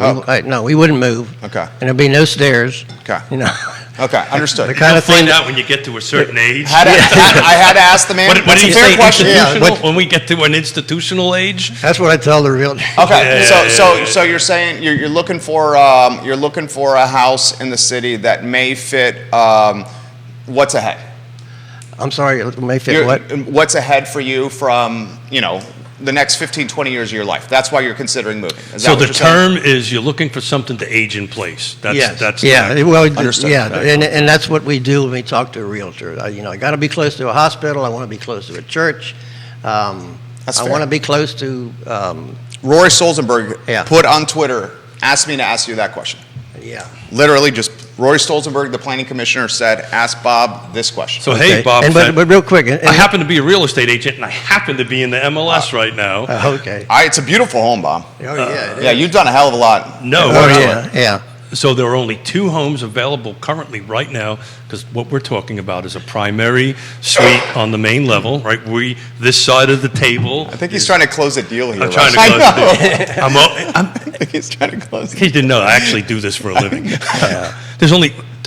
we wouldn't move. Okay. And there'd be no stairs. Okay. You know. Okay, understood. The kind of thing find out when you get to a certain age. I had to ask the man. What That's did a you fair say? question. Institutional? When we get to an institutional age. That's what I tell the realtor. Okay, so you're saying you're looking for a house in the city that may fit what's ahead. I'm sorry, it may fit what? What's ahead for you from the next 15, 20 years of your life? That's why you're considering moving. So the term is you're looking for something to age in place. That's Understood. Yeah, and that's what we do when we talk to a realtor. I got to be close to a hospital. I want to be close to a church. That's I fair. want to be close to. Rory Solzenberg put on Twitter, asked me to ask you that question. Yeah. Literally, just Rory Stolzenberg, the planning commissioner, said, ask Bob this question. So, Okay. hey, Bob, But real quick. I happen to be a real estate agent, and I happen to be in the MLS right now. Okay. It's a beautiful home, Bob. Oh, yeah. Yeah, you've done a hell of a lot. No, Oh, actually. yeah. So there are only 2 homes available currently right now, because what we're talking about is a primary suite on the main level, right? This side of the table. I think he's trying to close a deal here. I'm trying to Russ. close the deal. I think he's trying to close it. He didn't know. I actually do this for a living.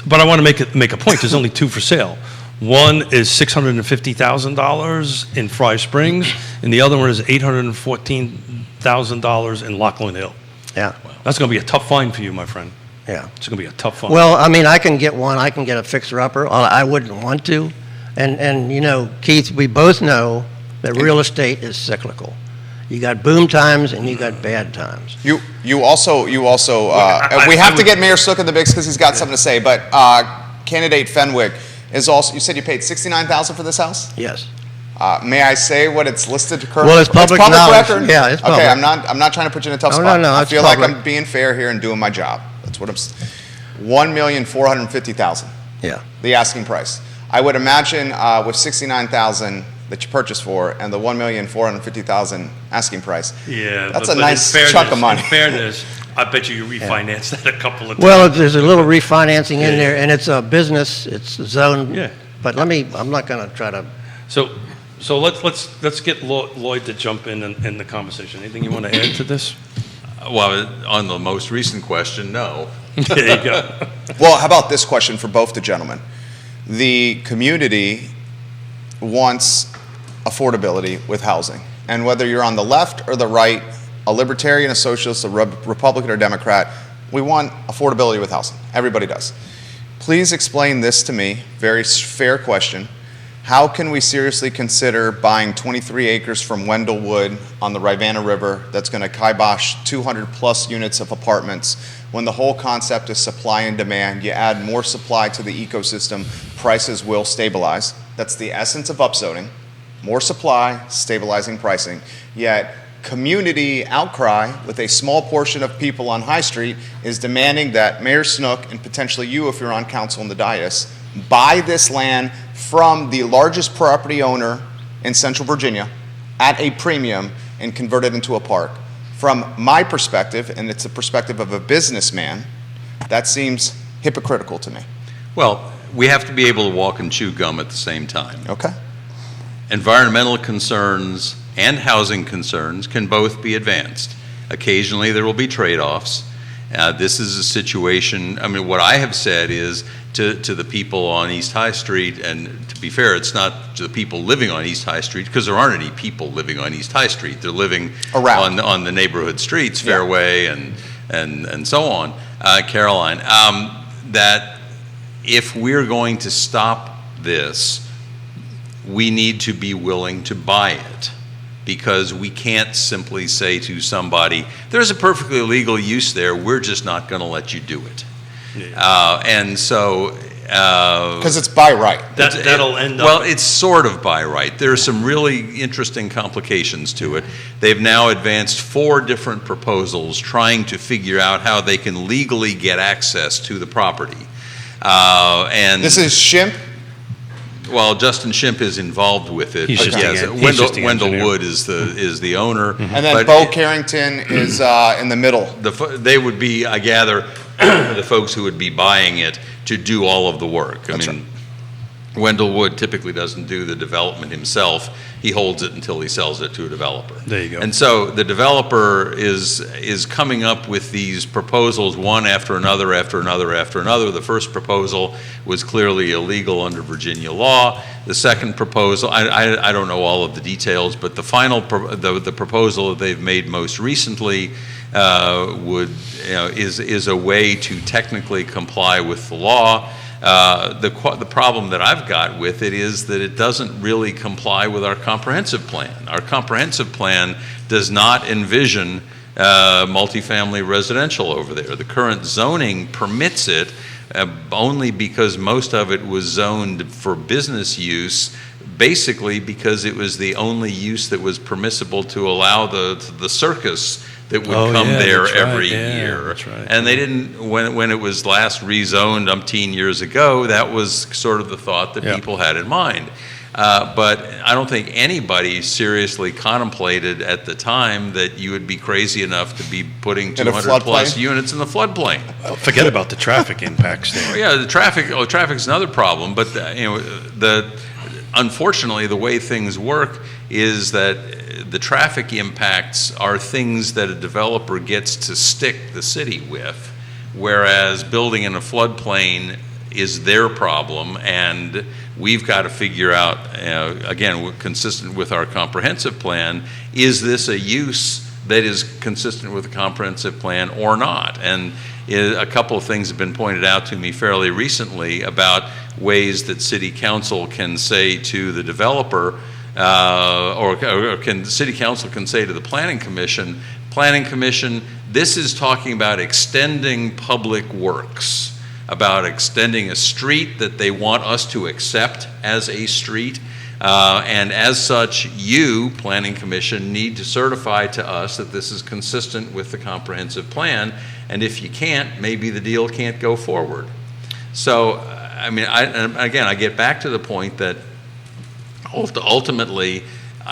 But I want to make a point. There's only 2 for sale. One is $650,000 in Fry Springs, and the other one is $814,000 in Lachlan Hill. Yeah. That's going to be a tough find for you, my friend. Yeah. It's going to be a tough find. Well, I mean, I can get one. I can get a fixer-upper. I wouldn't want to. And you know, Keith, we both know that real estate is cyclical. You got boom times and you got bad times. You also we have to get Mayor Snook in the mix because he's got something to say. But candidate Fenwick is also. You said you paid $69,000 for this house. Yes. May I say what it's listed currently? Well, it's public knowledge. record. Yeah, it's public. Okay, I'm not trying to put you in a tough No, spot. no, I it's feel public. like I'm being fair here and doing my job. That's what I'm. $1,450,000. Yeah. The asking price. I would imagine with $69,000 that you purchased for and the $1,450,000 asking price. Yeah, that's but a nice in fairness, chunk of money. In fairness, I bet you refinanced that a couple of times. Well, there's a little refinancing in there, and it's a business. It's zoned. Yeah. But I'm not going to try to. So let's get Lloyd to jump in the conversation. Anything you want to add to this? Well, on the most recent question, no. There you go. Well, how about this question for both the gentlemen? The community wants affordability with housing. And whether you're on the left or the right, a libertarian, a socialist, a Republican, or Democrat, we want affordability with housing. Everybody does. Please explain this to me. Very fair question. How can we seriously consider buying 23 acres from Wendell Wood on the Rivanna River that's going to kibosh 200 plus units of apartments when the whole concept is supply and demand? You add more supply to the ecosystem, prices will stabilize. That's the essence of upzoning. More supply, stabilizing pricing. Yet community outcry with a small portion of people on High Street is demanding that Mayor Snook, and potentially you if you're on council in the dais, buy this land from the largest property owner in Central Virginia at a premium and convert it into a park. From my perspective, and it's the perspective of a businessman, that seems hypocritical to me. Well, we have to be able to walk and chew gum at the same time. Okay. Environmental concerns and housing concerns can both be advanced. Occasionally there will be trade-offs. This is a situation, I mean, what I have said is to the people on East High Street, and to be fair, it's not to the people living on East High Street, because there aren't any people living on East High Street. They're living around on the neighborhood streets, Fairway and so on, Caroline, that if we're going to stop this, we need to be willing to buy it. Because we can't simply say to somebody, there's a perfectly legal use there, we're just not going to let you do it. Yeah. And so... Because it's by right. That'll end up... Well, it's sort of by right. There are some really interesting complications to it. They've now advanced 4 different proposals trying to figure out how they can legally get access to the property. And this is Shimp? Well, Justin Shimp is involved with it. He's but just the Wendell engineer. Wood is the owner. And then but Bo Carrington is in the middle. they would be, I gather, the folks who would be buying it to do all of the work. That's right. Wendell Wood typically doesn't do the development himself. He holds it until he sells it to a developer. There you go. And so the developer is coming up with these proposals one after another after another after another. The first proposal was clearly illegal under Virginia law. The second proposal, I don't know all of the details, but the final the proposal that they've made most recently is a way to technically comply with the law. The problem that I've got with it is that it doesn't really comply with our comprehensive plan. Our comprehensive plan does not envision multifamily residential over there. The current zoning permits it only because most of it was zoned for business use basically because it was the only use that was permissible to allow the circus that would come there that's right. every Yeah, year. that's right. And they didn't, when it was last rezoned umpteen years ago, that was sort of the thought that people had in mind. But I don't think anybody seriously contemplated at the time that you would be crazy enough to be putting 200 plus units in the floodplain. Forget about the traffic impacts there. Yeah, the traffic's another problem, but unfortunately, the way things work is that the traffic impacts are things that a developer gets to stick the city with, whereas building in a floodplain is their problem, and we've got to figure out, again, consistent with our comprehensive plan, is this a use that is consistent with the comprehensive plan or not? And a couple of things have been pointed out to me fairly recently about ways that city council can say to the developer, city council can say to the planning commission, this is talking about extending public works, about extending a street that they want us to accept as a street. And as such, you, Planning Commission, need to certify to us that this is consistent with the comprehensive plan. And if you can't, maybe the deal can't go forward. So, I mean, I get back to the point that ultimately,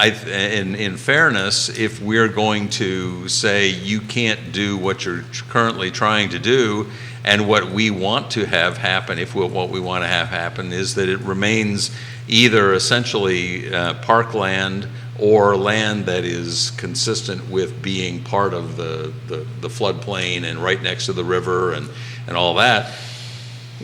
in fairness, if we're going to say you can't do what you're currently trying to do, and what we want to have happen, what we want to have happen is that it remains either essentially parkland or land that is consistent with being part of the floodplain and right next to the river and all that,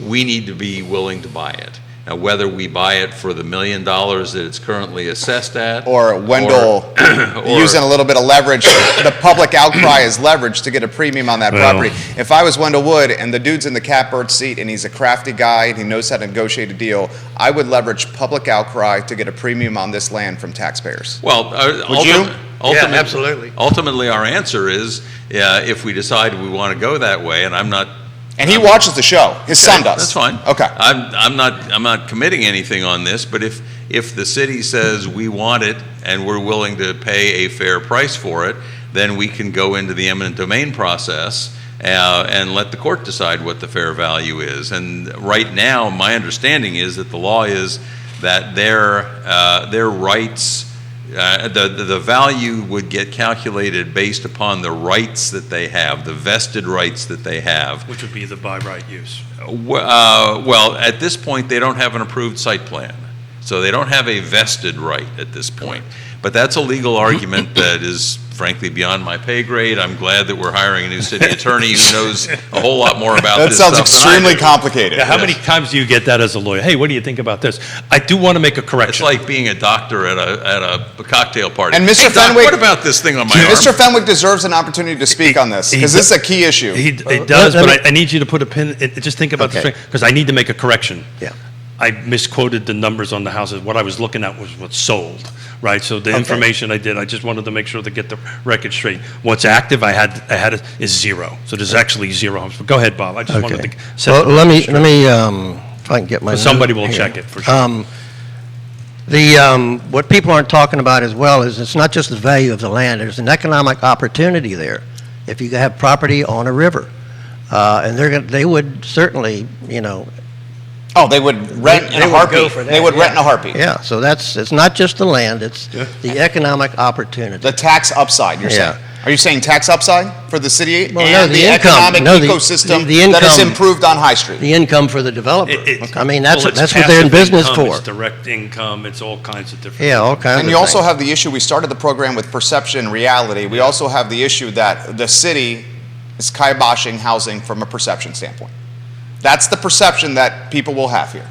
we need to be willing to buy it. Now, whether we buy it for the $1 million that it's currently assessed at, or Wendell using a little bit of leverage, the public outcry is leverage to get a premium on that property. If I was Wendell Wood and the dude's in the catbird seat and he's a crafty guy and he knows how to negotiate a deal, I would leverage public outcry to get a premium on this land from taxpayers. Well, Yeah, absolutely. Ultimately, our answer is if we decide we want to go that way, and I'm not. And he watches the show. His son does. That's fine. Okay. I'm not committing anything on this, but if the city says we want it and we're willing to pay a fair price for it, then we can go into the eminent domain process and let the court decide what the fair value is. And right now, my understanding is that the law is that their rights. The value would get calculated based upon the rights that they have, the vested rights that they have. Which would be the by right use. Well, at this point, they don't have an approved site plan. So they don't have a vested right at this point. But that's a legal argument that is, frankly, beyond my pay grade. I'm glad that we're hiring a new city attorney who knows a whole lot more about this stuff. That sounds extremely complicated. Yeah, how many times do you get that as a lawyer? Hey, what do you think about this? I do want to make a correction. It's like being a doctor at a cocktail party. And Mr. Hey, Doc, Fenwick, what about this thing on my arm? Mr. Fenwick deserves an opportunity to speak on this because this is a key issue. He does, but I need you to put a pin. Just think about this because I need to make a correction. Yeah. I misquoted the numbers on the houses. What I was looking at was what's sold, right? So the information I did, I just wanted to make sure to get the record straight. What's active, I had is zero. So there's actually 0 homes. But go ahead, Bob. I just wanted to set Well, the let record me straight. if I can get my Somebody note will here. check it for sure. What people aren't talking about as well is it's not just the value of the land. There's an economic opportunity there. If you have property on a river, and they would certainly, Oh, they would rent in a would go heartbeat. for that, They would rent in a heartbeat. yeah. So it's not just the land; it's the economic opportunity. The tax upside, you're saying. Are you saying tax upside for the city Well, and no, the income. economic No, ecosystem the that is income. improved on High Street? The income for the developer. I mean, that's Well, it's what they're in passive business income, for. It's direct income. It's all kinds of different. Yeah, all kinds And of you also things. have the issue, we started the program with perception and reality. We also have the issue that the city is kiboshing housing from a perception standpoint. That's the perception that people will have here.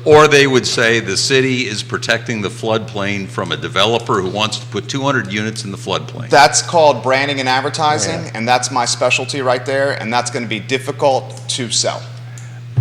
Or they would say the city is protecting the floodplain from a developer who wants to put 200 units in the floodplain. That's called branding and advertising, and that's my specialty right there, and that's going to be difficult to sell.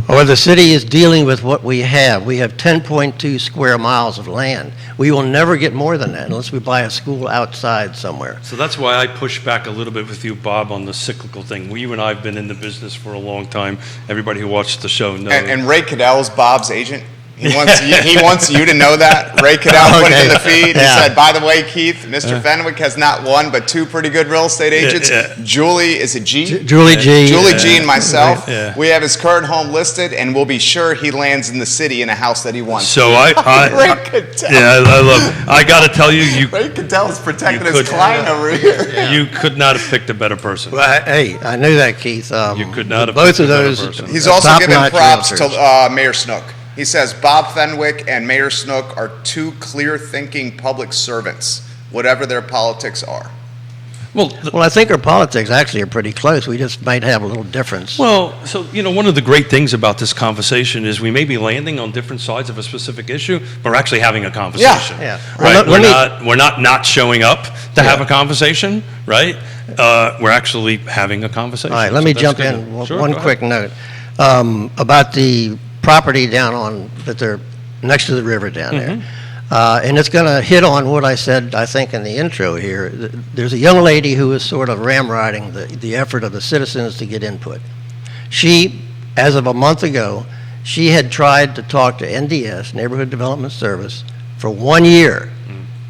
Well, the city is dealing with what we have. We have 10.2 square miles of land. We will never get more than that unless we buy a school outside somewhere. So that's why I push back a little bit with you, Bob, on the cyclical thing. You and I have been in the business for a long time. Everybody who watched the show knows. And Ray Cadell's Bob's agent. He wants you to know that. Ray Cadell put it in the feed. He Yeah. said, by the way, Keith, Mr. Fenwick has not one but two pretty good real estate agents. Julie, is it G? Julie G. Julie G and myself. Yeah. We have his current home listed, and we'll be sure he lands in the city in a house that he wants. So Ray Cadell. I love. I got to tell you, Ray Cadell's protecting you his could- client over here. you could not have picked a better person. Well, hey, I knew that, Keith. You could not have both picked of a better those. person. He's also given top-notch props realtors. to Mayor Snook. He says Bob Fenwick and Mayor Snook are two clear-thinking public servants, whatever their politics are. Well, Well, I think our politics actually are pretty close. We just might have a little difference. Well, so, one of the great things about this conversation is we may be landing on different sides of a specific issue, but we're actually having a conversation. Yeah. Right? Well, let me- We're not showing up to have a conversation, right? We're actually having a conversation. All right, let So me that's jump good. in. Sure, One go quick ahead. note about the property down on, that they're next to the river down there. And it's going to hit on what I said, I think, in the intro here. There's a young lady who is sort of ramrodding the effort of the citizens to get input. She, as of a month ago, she had tried to talk to NDS, Neighborhood Development Service, for 1 year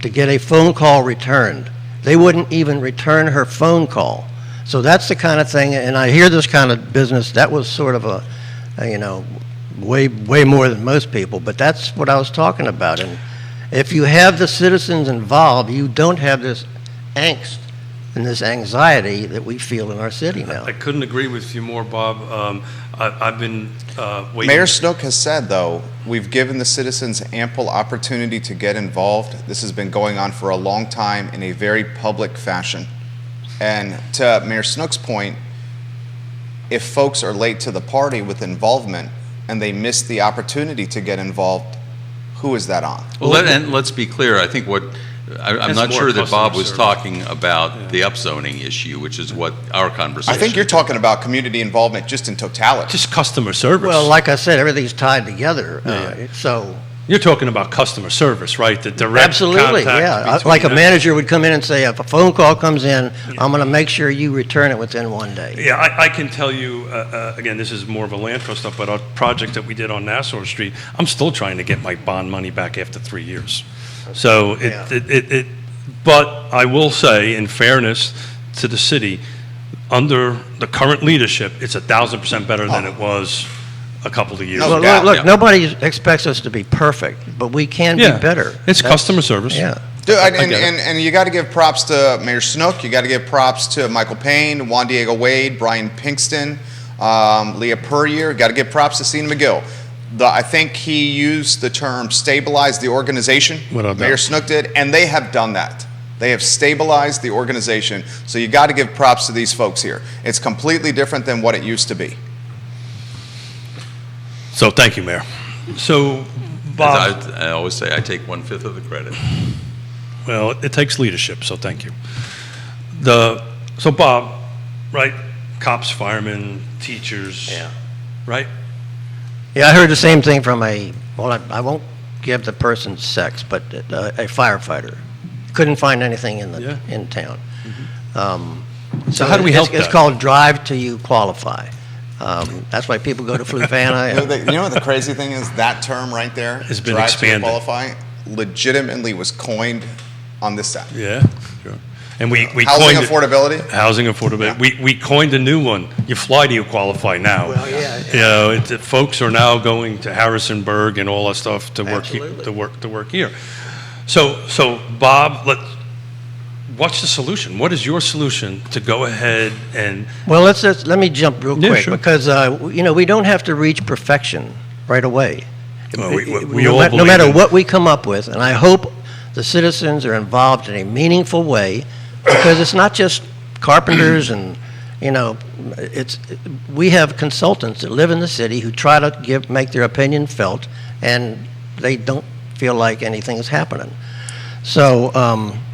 to get a phone call returned. They wouldn't even return her phone call. So that's the kind of thing, and I hear this kind of business, that was sort of a way more than most people, but that's what I was talking about. And if you have the citizens involved, you don't have this angst and this anxiety that we feel in our city now. I couldn't agree with you more, Bob. I've been waiting. Mayor Snook has said, though, we've given the citizens ample opportunity to get involved. This has been going on for a long time in a very public fashion. And to Mayor Snook's point, if folks are late to the party with involvement and they miss the opportunity to get involved, who is that on? Well, and let's be clear, I think I'm That's not more sure that Bob customer was service. talking about the upzoning issue, which is what our conversation. I think you're talking about community involvement just in totality. Just customer service. Well, like I said, everything's tied together. So You're talking about customer service, right? The direct absolutely, contact yeah. between Like a them. manager would come in and say, if a phone call comes in, I'm going to make sure you return it within 1 day. Yeah, I can tell you, again, this is more of a land trust stuff, but our project that we did on Nassau Street, I'm still trying to get my bond money back after 3 years. So but I will say, in fairness to the city, under the current leadership, it's 1,000% better than it was a couple of years No ago. Look, doubt. look, nobody expects us to be perfect, but we can be better. It's That's- customer service. Yeah. Dude, I and, get it. and you got to give props to Mayor Snook. You got to give props to Michael Payne, Juan Diego Wade, Brian Pinkston, Leah Puryear. Got to give props to Cena McGill. I think he used the term stabilize the organization. Without doubt. Mayor Snook did, and they have done that. They have stabilized the organization. So you got to give props to these folks here. It's completely different than what it used to be. So thank you, Mayor. So, Bob, As I always say, I take 1/5 of the credit. well, it takes leadership, so thank you. So Bob, right, cops, firemen, teachers, Yeah. right? Yeah, I heard the same thing from I won't give the person's sex, but a firefighter. Couldn't find anything in town. So how do we help It's that? called Drive Till You Qualify. That's why people go to Fluvanna. You know what the crazy thing is? That term right there, Has been drive to expanded. qualify, legitimately was coined on this side. Yeah, sure. And we Housing coined it- affordability. Housing affordability. We coined a new one. You fly to you qualify now. Well, yeah. You know, folks are now going to Harrisonburg and all that stuff to work Absolutely. to work here. So Bob, what's the solution? What is your solution to go ahead and Well, let me jump real Yeah, quick sure. because we don't have to reach perfection right away. Well, we no, all no believe matter in- what we come up with, and I hope the citizens are involved in a meaningful way, because it's not just carpenters and we have consultants that live in the city who try to make their opinion felt, and they don't feel like anything's happening. So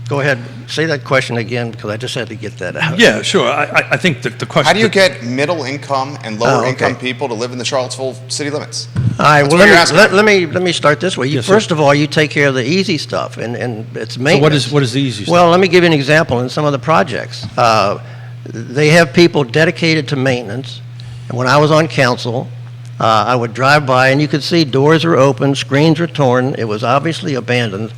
go ahead, say that question again, because I just had to get that out. Yeah, sure. I think the question. How do you get middle income and lower Oh, income okay. people to live in the Charlottesville city limits? All right, That's well, what you're asking. let me start this way. Yes, sir. First of all, you take care of the easy stuff, and it's So maintenance. what is the easiest? Well, let me give you an example in some of the projects. They have people dedicated to maintenance. And when I was on council, I would drive by, and you could see doors are open, screens are torn. It was obviously abandoned.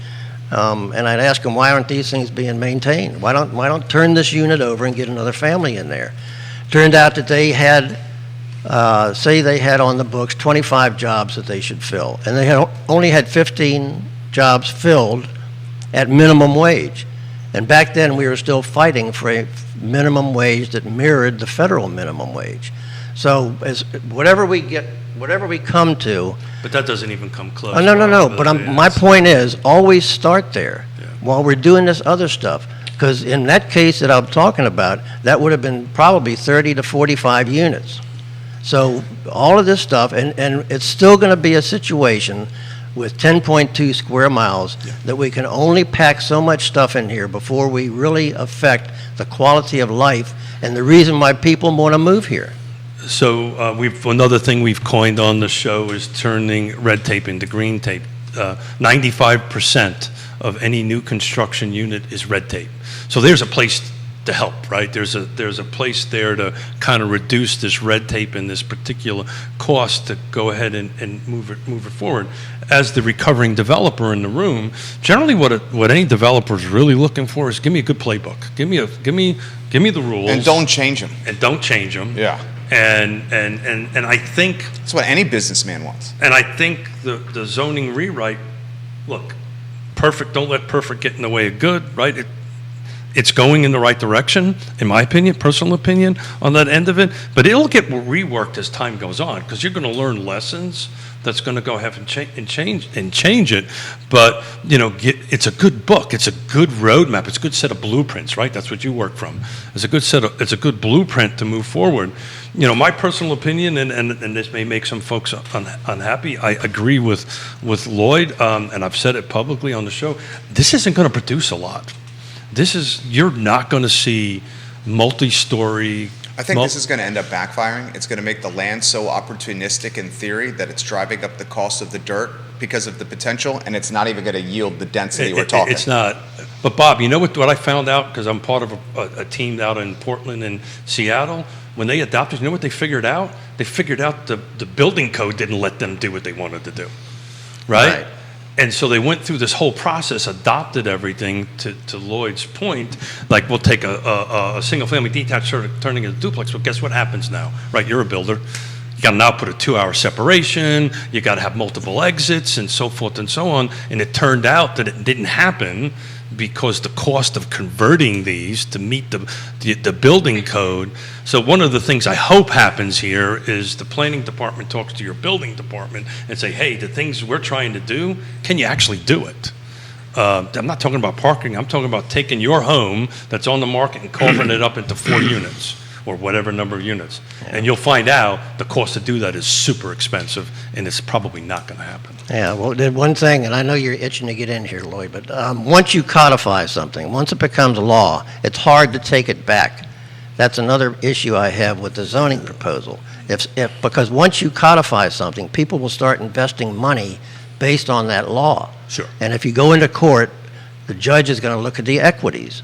And I'd ask them, why aren't these things being maintained? Why don't turn this unit over and get another family in there? Turned out that they had, say they had on the books 25 jobs that they should fill, and they only had 15 jobs filled at minimum wage. And back then we were still fighting for a minimum wage that mirrored the federal minimum wage. So whatever we come to. But that doesn't even come close. Oh, no. But my point is, always start there while we're doing this other stuff. Because in that case that I'm talking about, that would have been probably 30 to 45 units. So all of this stuff, and it's still going to be a situation with 10.2 square miles that we can only pack so much stuff in here before we really affect the quality of life and the reason why people want to move here. So another thing we've coined on the show is turning red tape into green tape. 95% of any new construction unit is red tape. So there's a place to help, right? There's a place there to kind of reduce this red tape and this particular cost to go ahead and move it forward. As the recovering developer in the room, generally what any developer is really looking for is give me a good playbook. Give me the rules. And don't change them. Yeah. And I think that's what any businessman wants. And I think the zoning rewrite, look, perfect, don't let perfect get in the way of good, right? It's going in the right direction, in my opinion, personal opinion, on that end of it. But it'll get reworked as time goes on, because you're going to learn lessons that's going to go ahead and change it. But it's a good book. It's a good roadmap. It's a good set of blueprints, right? That's what you work from. It's a good blueprint to move forward. My personal opinion, and this may make some folks unhappy. I agree with Lloyd, and I've said it publicly on the show. This isn't going to produce a lot. You're not going to see multi-story. I think this is going to end up backfiring. It's going to make the land so opportunistic in theory that it's driving up the cost of the dirt because of the potential, and it's not even going to yield the density we're talking. It's not. But Bob, you know what I found out, because I'm part of a team out in Portland and Seattle. When they adopted, you know what they figured out? They figured out the building code didn't let them do what they wanted to do, right? And so they went through this whole process, adopted everything to Lloyd's point. Like, we'll take a single-family detached, turning it into a duplex. But guess what happens now, right? You're a builder. You got to now put a 2-hour separation. You got to have multiple exits and so forth and so on. And it turned out that it didn't happen because the cost of converting these to meet the building code. So one of the things I hope happens here is the planning department talks to your building department and say, hey, the things we're trying to do, can you actually do it? I'm not talking about parking. I'm talking about taking your home that's on the market and carving it up into 4 units or whatever number of units. And you'll find out the cost to do that is super expensive, and it's probably not going to happen. Yeah, well, the one thing, and I know you're itching to get in here, Lloyd, but once you codify something, once it becomes law, it's hard to take it back. That's another issue I have with the zoning proposal. Because once you codify something, people will start investing money based on that law. Sure. And if you go into court, the judge is going to look at the equities.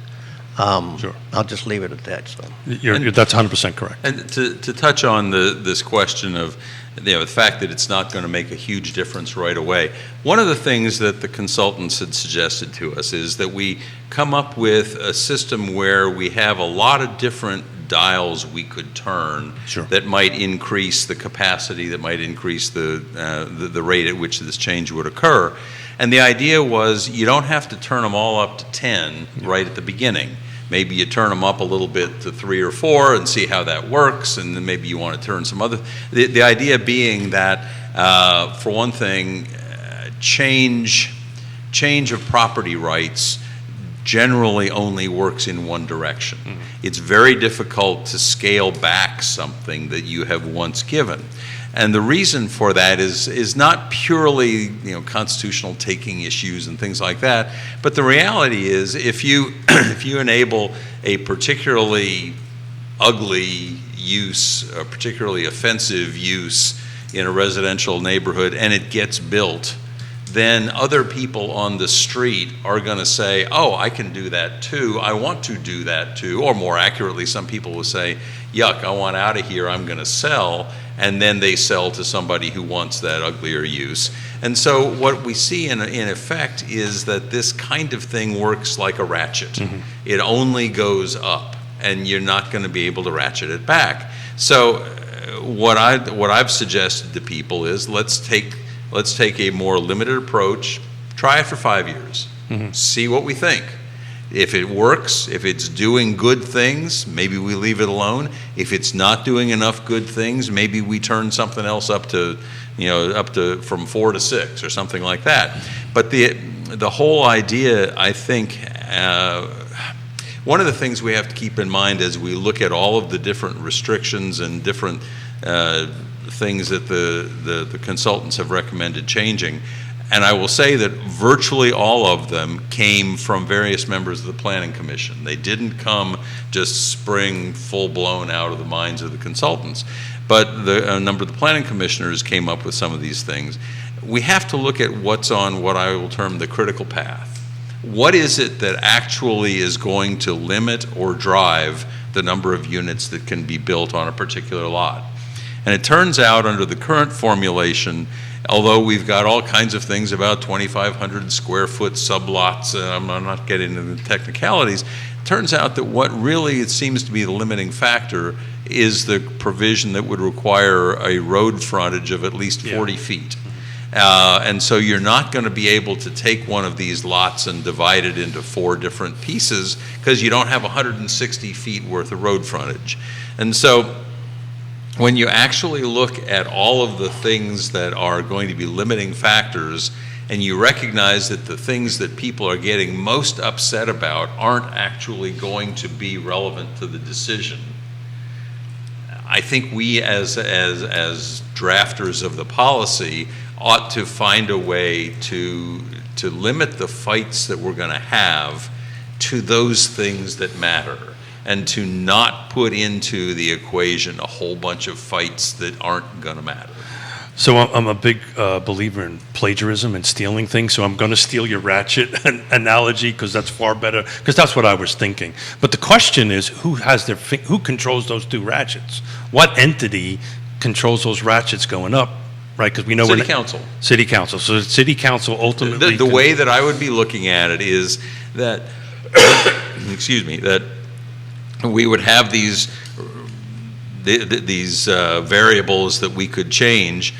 Sure. I'll just leave it at that. So. That's 100% correct. And to touch on this question of the fact that it's not going to make a huge difference right away, one of the things that the consultants had suggested to us is that we come up with a system where we have a lot of different dials we could turn that might increase the capacity, that might increase the rate at which this change would occur. And the idea was you don't have to turn them all up to 10 right at the beginning. Maybe you turn them up a little bit to 3 or 4 and see how that works, and then maybe you want to turn some other. The idea being that, for one thing, change of property rights generally only works in one direction. Mm-hmm. It's very difficult to scale back something that you have once given. And the reason for that is not purely constitutional taking issues and things like that, but the reality is if you enable a particularly ugly use, a particularly offensive use in a residential neighborhood and it gets built, then other people on the street are going to say, oh, I can do that too, I want to do that too, or more accurately, some people will say, yuck, I want out of here, I'm going to sell. and then they sell to somebody who wants that uglier use. And so what we see in effect is that this kind of thing works like a ratchet. It only goes up, and you're not going to be able to ratchet it back. So what I've suggested to people is let's take a more limited approach, try it for 5 years, see what we think. If it works, if it's doing good things, maybe we leave it alone. If it's not doing enough good things, maybe we turn something else up to from 4 to 6 or something like that. But the whole idea, I think, one of the things we have to keep in mind as we look at all of the different restrictions and different things that the consultants have recommended changing, and I will say that virtually all of them came from various members of the Planning Commission. They didn't come just spring full-blown out of the minds of the consultants, but a number of the planning commissioners came up with some of these things. We have to look at what's on what I will term the critical path. What is it that actually is going to limit or drive the number of units that can be built on a particular lot? And it turns out under the current formulation, although we've got all kinds of things about 2,500 square foot sublots, I'm not getting into the technicalities, it turns out that what really it seems to be the limiting factor is the provision that would require a road frontage of at least 40 feet. And so you're not going to be able to take one of these lots and divide it into 4 different pieces because you don't have 160 feet worth of road frontage. And so when you actually look at all of the things that are going to be limiting factors, and you recognize that the things that people are getting most upset about aren't actually going to be relevant to the decision, I think we as drafters of the policy ought to find a way to limit the fights that we're going to have to those things that matter, and to not put into the equation a whole bunch of fights that aren't going to matter. So I'm a big believer in plagiarism and stealing things, so I'm going to steal your ratchet analogy because that's far better, because that's what I was thinking. But the question is, who controls those 2 ratchets? What entity controls those ratchets going up, right? Because we know City Council. City Council. So the City Council ultimately... The way that I would be looking at it is that, excuse me, that we would have these variables that we could change,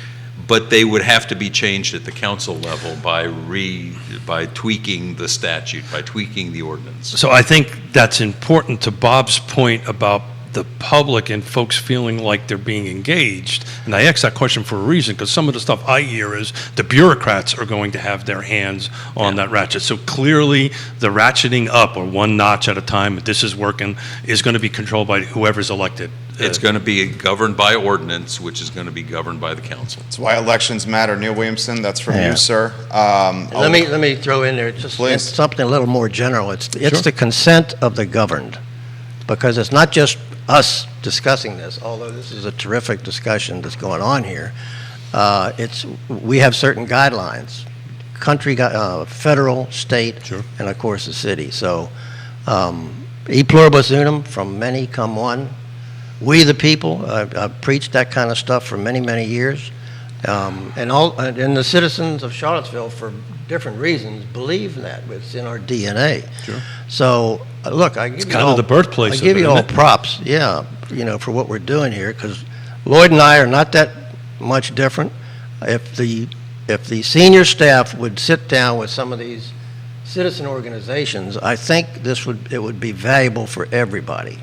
but they would have to be changed at the council level by tweaking the statute, by tweaking the ordinance. So I think that's important to Bob's point about the public and folks feeling like they're being engaged. And I asked that question for a reason, because some of the stuff I hear is the bureaucrats are going to have their hands on that ratchet. So clearly the ratcheting up, or 1 notch at a time, if this is working, is going to be controlled by whoever's elected. It's going to be governed by ordinance, which is going to be governed by the council. That's why elections matter. Neil Williamson, that's from you, sir. Let me throw in there just something a little more general. It's the consent of the governed, because it's not just us discussing this, although this is a terrific discussion that's going on here. We have certain guidelines, federal, state, and of course the city. So e pluribus unum, from many come one. We the people, I've preached that kind of stuff for many, many years. And the citizens of Charlottesville, for different reasons, believe that. It's in our DNA. Sure. So, look, I give the birthplace. I give you all props, for what we're doing here, because Lloyd and I are not that much different. If the senior staff would sit down with some of these citizen organizations, I think it would be valuable for everybody.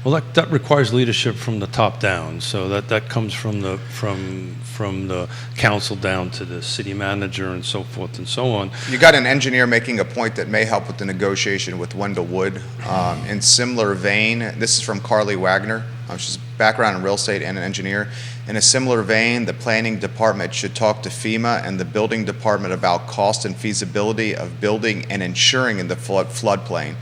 Well, that requires leadership from the top down. So that comes from the council down to the city manager and so forth and so on. You got an engineer making a point that may help with the negotiation with Wendell Wood. In similar vein, this is from Carly Wagner. She's background in real estate and an engineer. In a similar vein, the planning department should talk to FEMA and the building department about cost and feasibility of building and insuring in the floodplain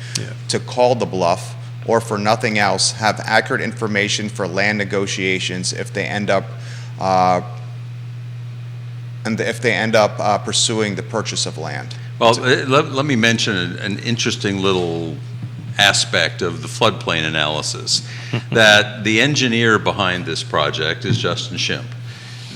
to call the bluff, or for nothing else, have accurate information for land negotiations if they end up pursuing the purchase of land. Well, let me mention an interesting little aspect of the floodplain analysis, that the engineer behind this project is Justin Shimp.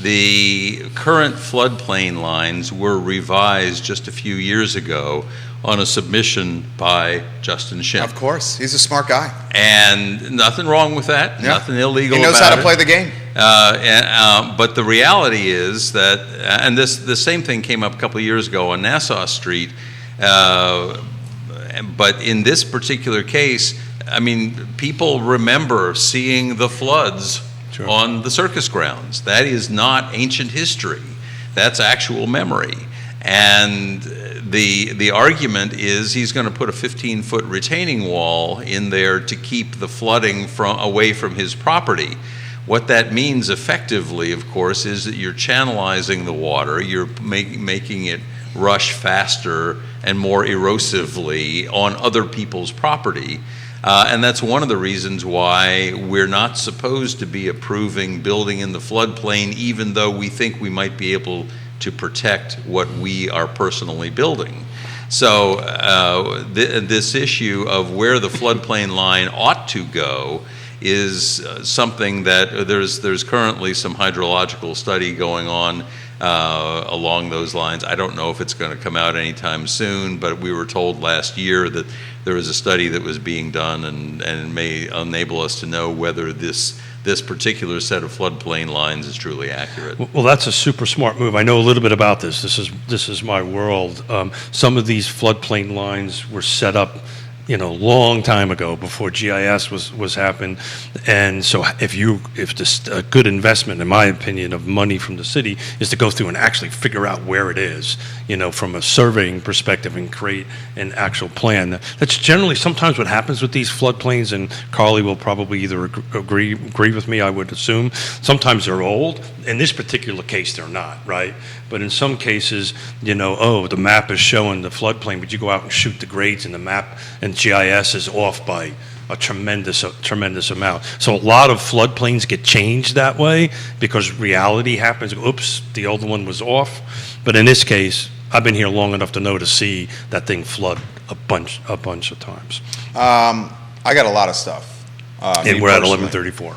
The current floodplain lines were revised just a few years ago on a submission by Justin Shimp. Of course, he's a smart guy. And nothing wrong with that, Yeah. nothing illegal about it. He knows how to play the game. But the reality is that, and the same thing came up a couple of years ago on Nassau Street, but in this particular case, I mean, people remember seeing the floods Sure. on the circus grounds. That is not ancient history. That's actual memory. And the argument is he's going to put a 15-foot retaining wall in there to keep the flooding away from his property. What that means effectively, of course, is that you're channelizing the water, you're making it rush faster and more erosively on other people's property. And that's one of the reasons why we're not supposed to be approving building in the floodplain, even though we think we might be able to protect what we are personally building. So this issue of where the floodplain line ought to go is something that there's currently some hydrological study going on along those lines. I don't know if it's going to come out anytime soon, but we were told last year that there was a study that was being done and may enable us to know whether this particular set of floodplain lines is truly accurate. Well, that's a super smart move. I know a little bit about this. This is my world. Some of these floodplain lines were set up, long time ago before GIS was happened, and so if this a good investment, in my opinion, of money from the city is to go through and actually figure out where it is, from a surveying perspective and create an actual plan. That's generally sometimes what happens with these floodplains, and Carly will probably either agree with me, I would assume. Sometimes they're old. In this particular case, they're not, right? But in some cases, the map is showing the floodplain, but you go out and shoot the grades and the map and GIS is off by a tremendous amount. So a lot of floodplains get changed that way because reality happens. Oops, the old one was off. But in this case, I've been here long enough to know to see that thing flood a bunch of times. I got a lot of stuff. And we're at 11:34.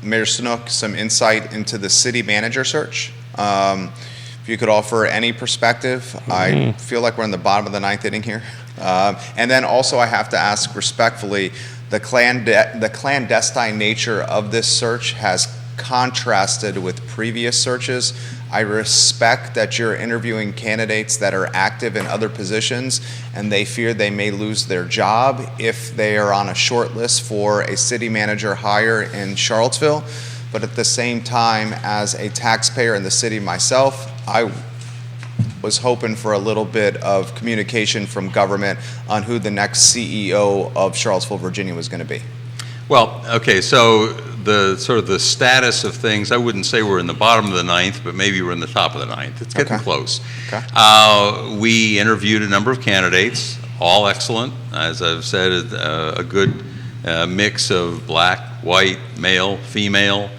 Mayor Snook, some insight into the city manager search. If you could offer any perspective, I feel like we're in the bottom of the ninth inning here. And then also I have to ask respectfully, the clandestine nature of this search has contrasted with previous searches. I respect that you're interviewing candidates that are active in other positions and they fear they may lose their job if they are on a short list for a city manager hire in Charlottesville. But at the same time, as a taxpayer in the city myself, I was hoping for a little bit of communication from government on who the next CEO of Charlottesville, Virginia was going to be. Well, okay, so the status of things, I wouldn't say we're in the bottom of the ninth, but maybe we're in the top of the ninth. It's getting close. Okay. We interviewed a number of candidates, all excellent. As I've said, a good mix of black, white, male, female.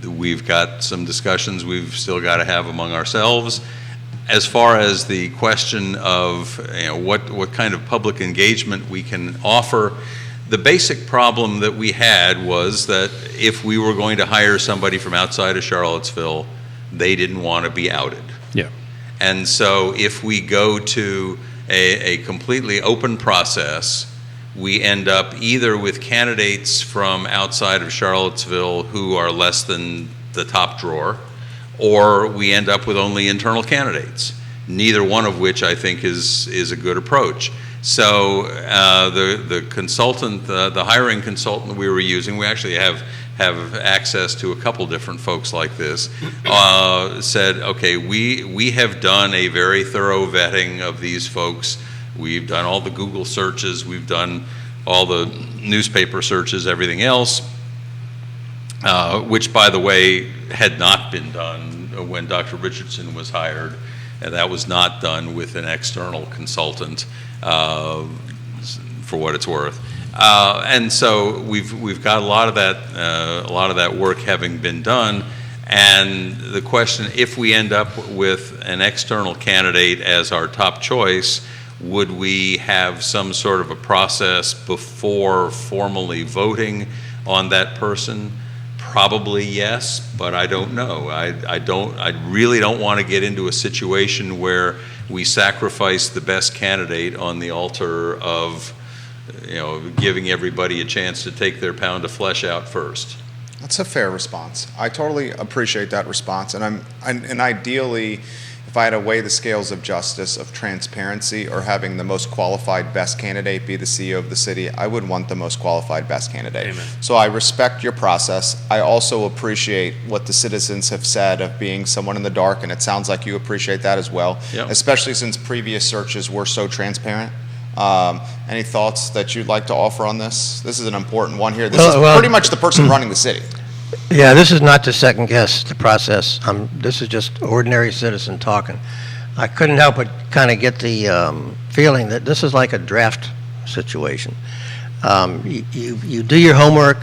We've got some discussions we've still got to have among ourselves. As far as the question of what kind of public engagement we can offer, the basic problem that we had was that if we were going to hire somebody from outside of Charlottesville, they didn't want to be outed. Yeah. And so if we go to a completely open process, we end up either with candidates from outside of Charlottesville who are less than the top drawer, or we end up with only internal candidates, neither one of which I think is a good approach. So the consultant, the hiring consultant we were using, we actually have access to a couple different folks like this, said, okay, we have done a very thorough vetting of these folks. We've done all the Google searches, we've done all the newspaper searches, everything else, which, by the way, had not been done when Dr. Richardson was hired, and that was not done with an external consultant, for what it's worth. And so we've got a lot of that work having been done. And the question, if we end up with an external candidate as our top choice, Would we have some sort of a process before formally voting on that person? Probably yes, but I don't know. I really don't want to get into a situation where we sacrifice the best candidate on the altar of, giving everybody a chance to take their pound of flesh out first. That's a fair response. I totally appreciate that response, and ideally, if I had to weigh the scales of justice, of transparency, or having the most qualified best candidate be the CEO of the city, I would want the most qualified best candidate. Amen. So I respect your process. I also appreciate what the citizens have said of being someone in the dark, and it sounds like you appreciate that as well, Yep. especially since previous searches were so transparent. Any thoughts that you'd like to offer on this? This is an important one here. This is pretty much the person running the city. Yeah, this is not to second guess the process. This is just ordinary citizen talking. I couldn't help but kind of get the feeling that this is like a draft situation. You do your homework,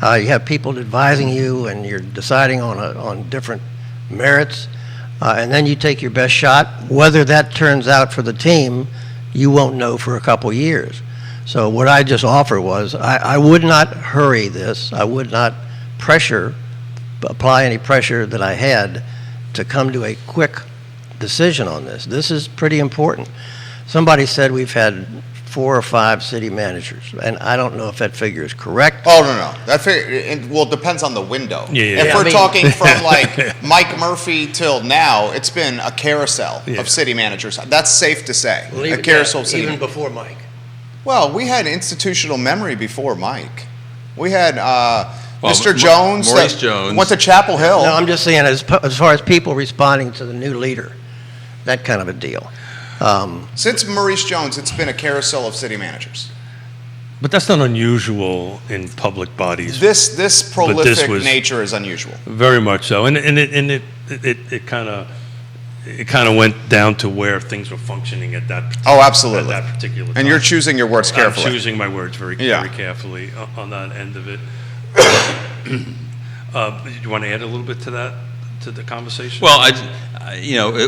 you have people advising you, and you're deciding on different merits, and then you take your best shot. Whether that turns out for the team, you won't know for a couple years. So what I just offered was I would not hurry this. I would not apply any pressure that I had to come to a quick decision on this. This is pretty important. Somebody said we've had 4 or 5 city managers, and I don't know if that figure is correct. Oh, no. It depends on the window. Yeah. If we're talking from like Mike Murphy till now, it's been a carousel of city managers. That's safe to say. A carousel of city even before Mike. Well, we had institutional memory before Mike. We had Mr. Jones. Maurice Jones. Went to Chapel Hill. No, I'm just saying as far as people responding to the new leader, that kind of a deal. Since Maurice Jones, it's been a carousel of city managers. But that's not unusual in public bodies. This prolific was nature is unusual. Very much so, and it kind of went down to where things were functioning at that. Oh, absolutely. At that particular time. And you're choosing your words carefully. I'm choosing my words very carefully on that end of it. Do you want to add a little bit to that, to the conversation? Well,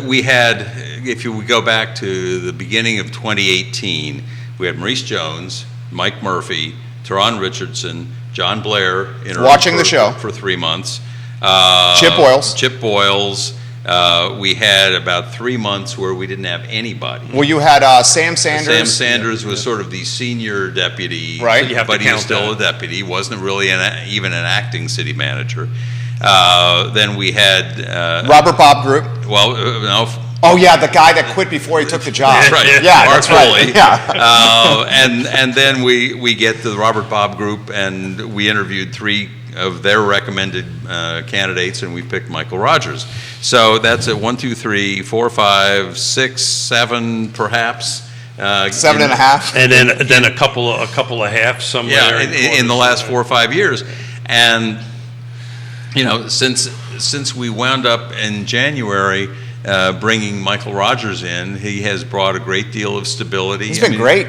we had, if you would go back to the beginning of 2018, we had Maurice Jones, Mike Murphy, Teron Richardson, John Blair watching the show for 3 months. Chip Boyles. Chip Boyles. We had about 3 months where we didn't have anybody. Well, you had Sam Sanders. Sam Sanders was sort of the senior deputy, right? But he was still a deputy. He wasn't really even an acting city manager. Then we had Robert Bob Group. Well, no. Oh yeah, the guy that quit before he took the job. That's right. Yeah, Mark that's right. Foley. Yeah. And then we get to the Robert Bob Group, and we interviewed 3 of their recommended candidates, and we picked Michael Rogers. So that's a 1, 2, 3, 4, 5, 6, 7, perhaps. 7.5. And then a couple of halves somewhere. Yeah, in the last 4 or 5 years, and since we wound up in January bringing Michael Rogers in, he has brought a great deal of stability. He's been great.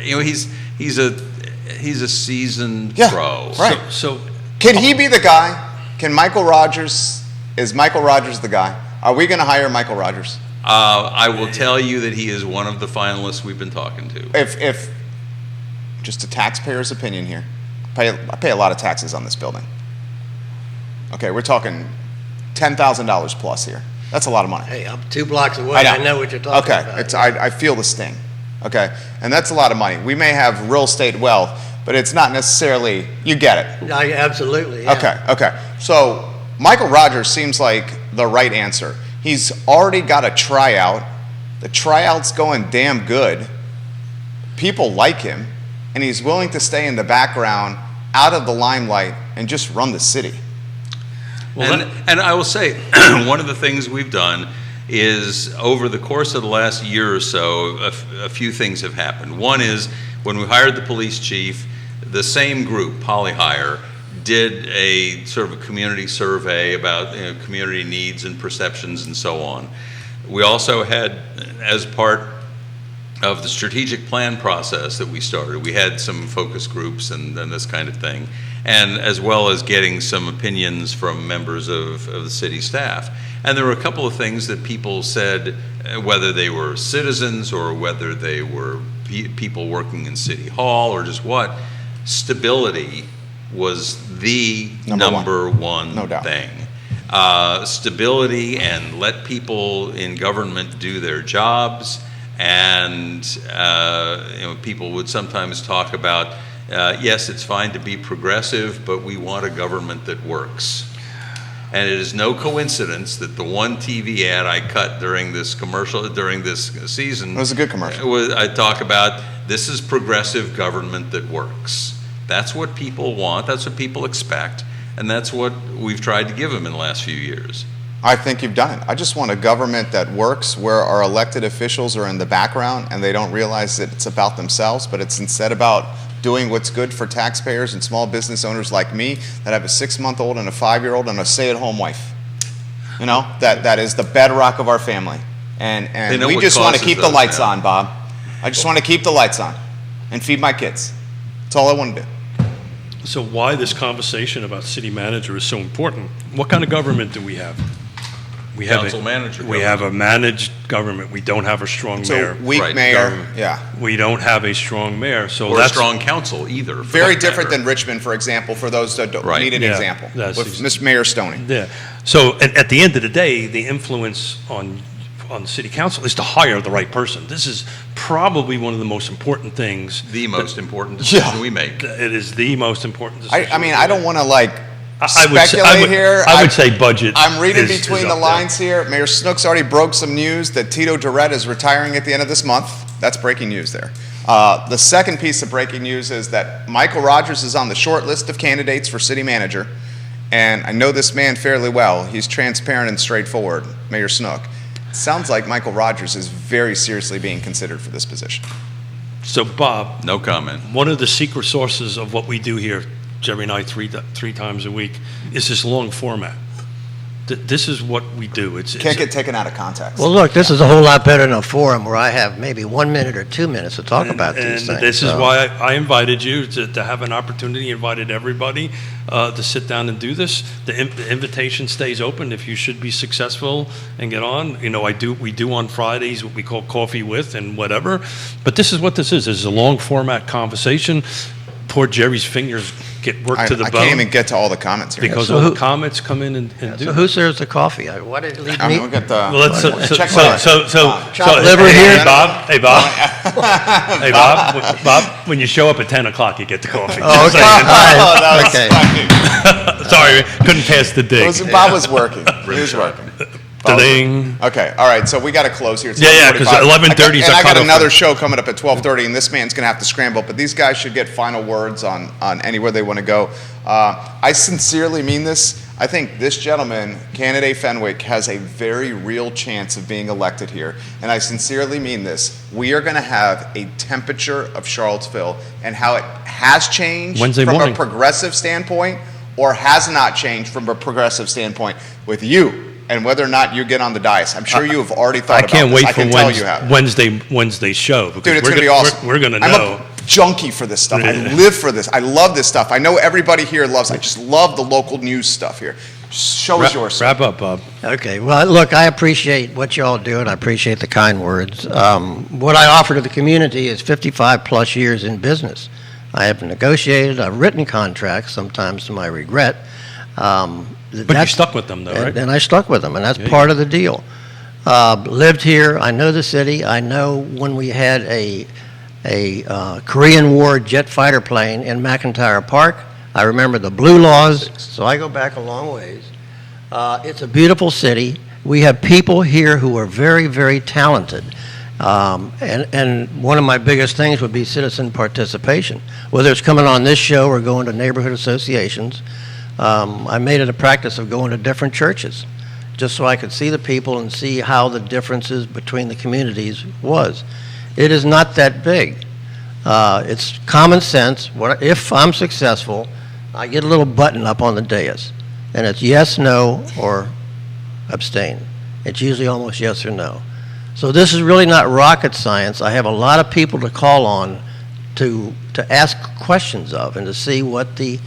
He's a seasoned pro. Right. So can he be the guy? Is Michael Rogers the guy? Are we going to hire Michael Rogers? I will tell you that he is one of the finalists we've been talking to. If just a taxpayer's opinion here, I pay a lot of taxes on this building. Okay, we're talking $10,000 plus here. That's a lot of money. Hey, I'm 2 blocks away. I know what you're talking about. Okay, I feel the sting. Okay, and that's a lot of money. We may have real estate wealth, but it's not necessarily, you get it. Absolutely, yeah. Okay. So Michael Rogers seems like the right answer. He's already got a tryout. The tryout's going damn good. People like him, and he's willing to stay in the background, out of the limelight, and just run the city. Well, and I will say, one of the things we've done is over the course of the last year or so, a few things have happened. One is when we hired the police chief, the same group, Polyhire, did a sort of a community survey about community needs and perceptions and so on. We also had, as part of the strategic plan process that we started, we had some focus groups and this kind of thing, and as well as getting some opinions from members of the city staff. And there were a couple of things that people said whether they were citizens or whether they were people working in City Hall or just what, stability was the number one no doubt. thing. Stability, and let people in government do their jobs. And people would sometimes talk about, yes, it's fine to be progressive, but we want a government that works. And it is no coincidence that the one TV ad I cut during this season, it was a good commercial. I talk about, this is progressive government that works. That's what people want. That's what people expect. And that's what we've tried to give them in the last few years. I think you've done it. I just want a government that works, where our elected officials are in the background and they don't realize that it's about themselves, but it's instead about doing what's good for taxpayers and small business owners like me that have a 6-month-old and a 5-year-old and a stay-at-home wife. That is the bedrock of our family. And we just want to keep the lights on, Bob. I just want to keep the lights on and feed my kids. That's all I want to do. So why this conversation about city manager is so important? What kind of government do we have? We have Council manager We have a managed government. We don't have a strong mayor. So weak Right, mayor, government. yeah. We don't have a strong mayor. So Or a that's strong council either. for Very that different matter. than Richmond, for example, for those that don't Right. need an Yeah, example, that's with Mr. Mayor Stoney. Yeah. So at the end of the day, the influence on the city council is to hire the right person. This is probably one of the most important things. The most important decision we make. It is the most important decision. I mean, I don't want to I would say- speculate here. I would say budget. I'm reading is between up the there. lines here. Mayor Snook's already broke some news that Tito Durrett is retiring at the end of this month. That's breaking news there. The second piece of breaking news is that Michael Rogers is on the short list of candidates for city manager. And I know this man fairly well. He's transparent and straightforward, Mayor Snook. Sounds like Michael Rogers is very seriously being considered for this position. So Bob, No comment. one of the secret sources of what we do here, Jerry and I, three times a week, is this long format. This is what we do. Can't get taken out of context. Well, look, this is a whole lot better than a forum where I have maybe 1 minute or 2 minutes to talk about these things. This is So- why I invited you to have an opportunity, invited everybody to sit down and do this. The invitation stays open if you should be successful and get on. We do on Fridays what we call coffee with and whatever. But this is what this is. This is a long format conversation. Poor Jerry's fingers get worked to the I bone. can't even get to all the comments here. Because So all who- the comments come in and do. So who serves the coffee? Why did it leave I me? mean, we got the. Well, let's check my- chopped liver hey, here? Hey, Bob. Hey, Bob. Hey, Bob. Bob. When you show up at 10 o'clock, you get the coffee. Oh, Just okay. saying. All that right. was Okay. funny. Sorry, couldn't pass the dig. Bob was working. He was working. Da-ding. Okay, all right, so we got to close here. It's Yeah, 'cause 11:45. 11:30 is And our I got cutoff another time. show coming up at 12:30, and this man's going to have to scramble, but these guys should get final words on anywhere they want to go. I sincerely mean this. I think this gentleman, candidate Fenwick, has a very real chance of being elected here, and I sincerely mean this. We are going to have a temperature of Charlottesville and how it has changed Wednesday from morning. a progressive standpoint or has not changed from a progressive standpoint with you. And whether or not you get on the dais. I'm sure you have already thought I about can't this. wait I for can tell you have. Wednesday's show. Because Dude, it's we're going to be gonna- awesome. We're going to I'm know. a junkie for this stuff. I live for this. I love this stuff. I know everybody here loves it. I just love the local news stuff here. Show is yours. sir. Wrap up, Bob. Okay, well, look, I appreciate what you all do, and I appreciate the kind words. What I offer to the community is 55-plus years in business. I have negotiated, I've written contracts, sometimes to my regret. But you stuck with them, though, right? And I stuck with them, and that's Yeah, part of the deal. Lived here, I know the city. I know when we had a Korean War jet fighter plane in McIntyre Park. I remember the Blue Laws, so I go back a long ways. It's a beautiful city. We have people here who are very, very talented. And one of my biggest things would be citizen participation. Whether it's coming on this show or going to neighborhood associations, I made it a practice of going to different churches just so I could see the people and see how the differences between the communities was. It is not that big. It's common sense. If I'm successful, I get a little button up on the dais, and it's yes, no, or abstain. It's usually almost yes or no. So this is really not rocket science. I have a lot of people to call on to ask questions of and to see what the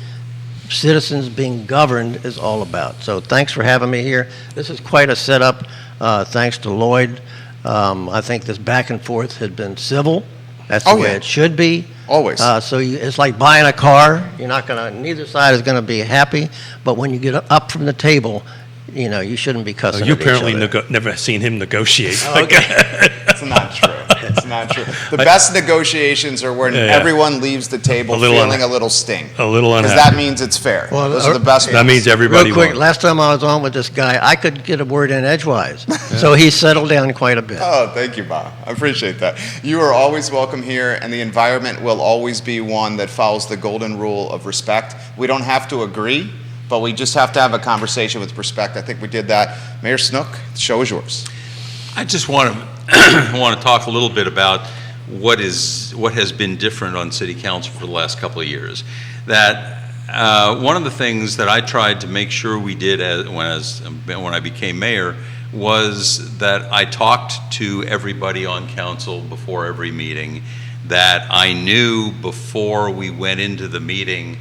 citizens being governed is all about. So thanks for having me here. This is quite a setup. Thanks to Lloyd I think this back and forth had been civil. That's the Oh, way yeah. it should be. Always. So it's like buying a car. You're not going to, neither side is going to be happy. But when you get up from the table, you know, you shouldn't be cussing You at each apparently other. never seen him negotiate. It's not true. It's not true. The best negotiations are when Yeah. everyone leaves the table A little feeling a little sting. A little Because unhappy. that means it's fair. Well, Those are the best That ones. means everybody Real quick, won. last time I was on with this guy, I could get a word in edgewise. So he settled down quite a bit. Oh, thank you, Bob. I appreciate that. You are always welcome here, and the environment will always be one that follows the golden rule of respect. We don't have to agree, but we just have to have a conversation with respect. I think we did that. Mayor Snook, the show is yours. I just want to want to talk a little bit about what has been different on City Council for the last couple of years. That one of the things that I tried to make sure we did when I became mayor was that I talked to everybody on council before every meeting, that I knew before we went into the meeting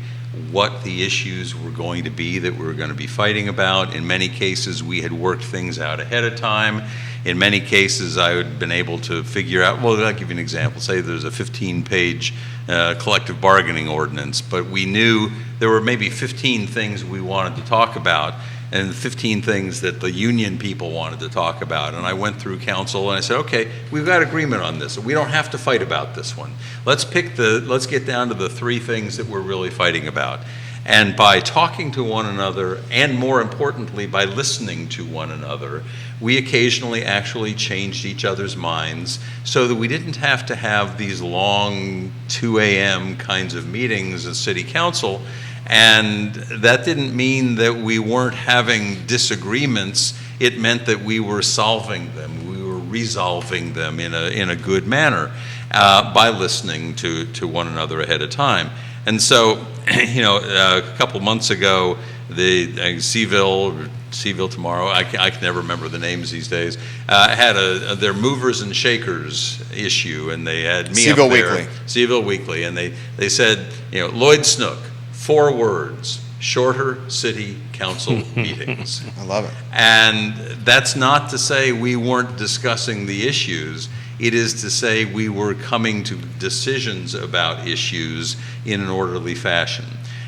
what the issues were going to be that we were going to be fighting about. In many cases, we had worked things out ahead of time. In many cases, I had been able to figure out, well, I'll give you an example. Say there's a 15-page collective bargaining ordinance, but we knew there were maybe 15 things we wanted to talk about, and 15 things that the union people wanted to talk about. And I went through council and I said, okay, we've got agreement on this. We don't have to fight about this one. Let's get down to the 3 things that we're really fighting about. And by talking to one another, and more importantly, by listening to one another, we occasionally actually changed each other's minds so that we didn't have to have these long 2 a.m. kinds of meetings at City Council. And that didn't mean that we weren't having disagreements. It meant that we were solving them. We were resolving them in a good manner by listening to one another ahead of time. And so, a couple months ago, the CVille tomorrow, I can never remember the names these days, had their movers and shakers issue, and they had me up there. CVille Weekly. And they said, Lloyd Snook, 4 words, shorter city council meetings. I love it. And that's not to say we weren't discussing the issues. It is to say we were coming to decisions about issues in an orderly fashion.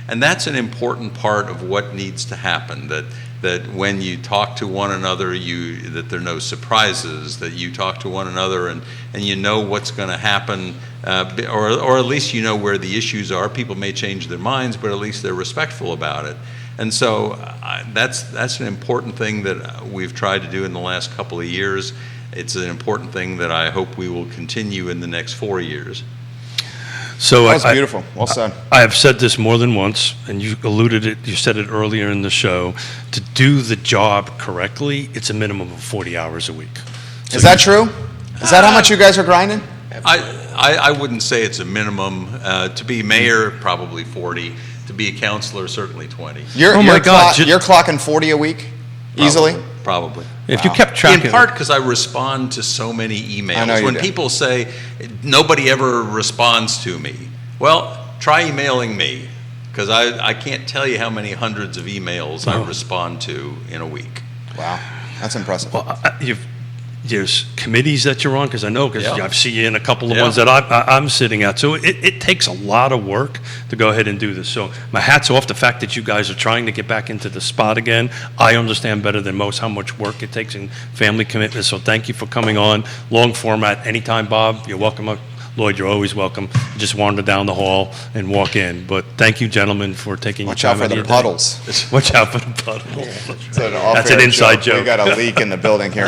And that's an important part of what needs to happen, that when you talk to one another, that there are no surprises, that you talk to one another and you know what's going to happen, or at least you know where the issues are. People may change their minds, but at least they're respectful about it. And so that's an important thing that we've tried to do in the last couple of years. It's an important thing that I hope we will continue in the next 4 years. So That was beautiful. Well said. I have said this more than once, and you said it earlier in the show. To do the job correctly, it's a minimum of 40 hours a week. Is that true? Is that how much you guys are grinding? I wouldn't say it's a minimum. To be mayor, probably 40. To be a counselor, certainly 20. You're clocking 40 a week? Easily? Probably. If you kept track In part because I respond to so many emails. I know you when do. people say, nobody ever responds to me, well, try emailing me, because I can't tell you how many hundreds of emails I respond to in a week. Wow. That's impressive. Well, there's committees that you're on, because Yeah. I've seen you in a couple of Yeah. ones that I'm sitting at. So it takes a lot of work to go ahead and do this. So my hat's off the fact that you guys are trying to get back into the spot again. I understand better than most how much work it takes in family commitments. So thank you for coming on. Long format, anytime, Bob. You're welcome up. Lloyd, you're always welcome. Just wander down the hall and walk in. But thank you, gentlemen, for taking Watch your out time for out of the your day. puddles. Watch out for the puddles. That's an inside joke. We got a leak in the building here.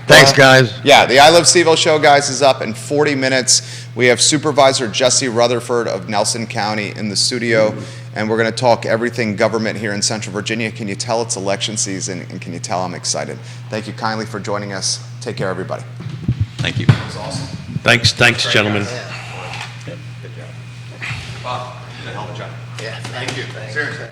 Thanks, guys. Yeah, the I Love CVille show, guys, is up in 40 minutes. We have Supervisor Jesse Rutherford of Nelson County in the studio, and we're going to talk everything government here in Central Virginia. Can you tell it's election season, and can you tell I'm excited? Thank you kindly for joining us. Take care, everybody. Thank you. That was awesome. Thanks, gentlemen. Bob, you did a hell of a job. Yeah, Thank you. Seriously.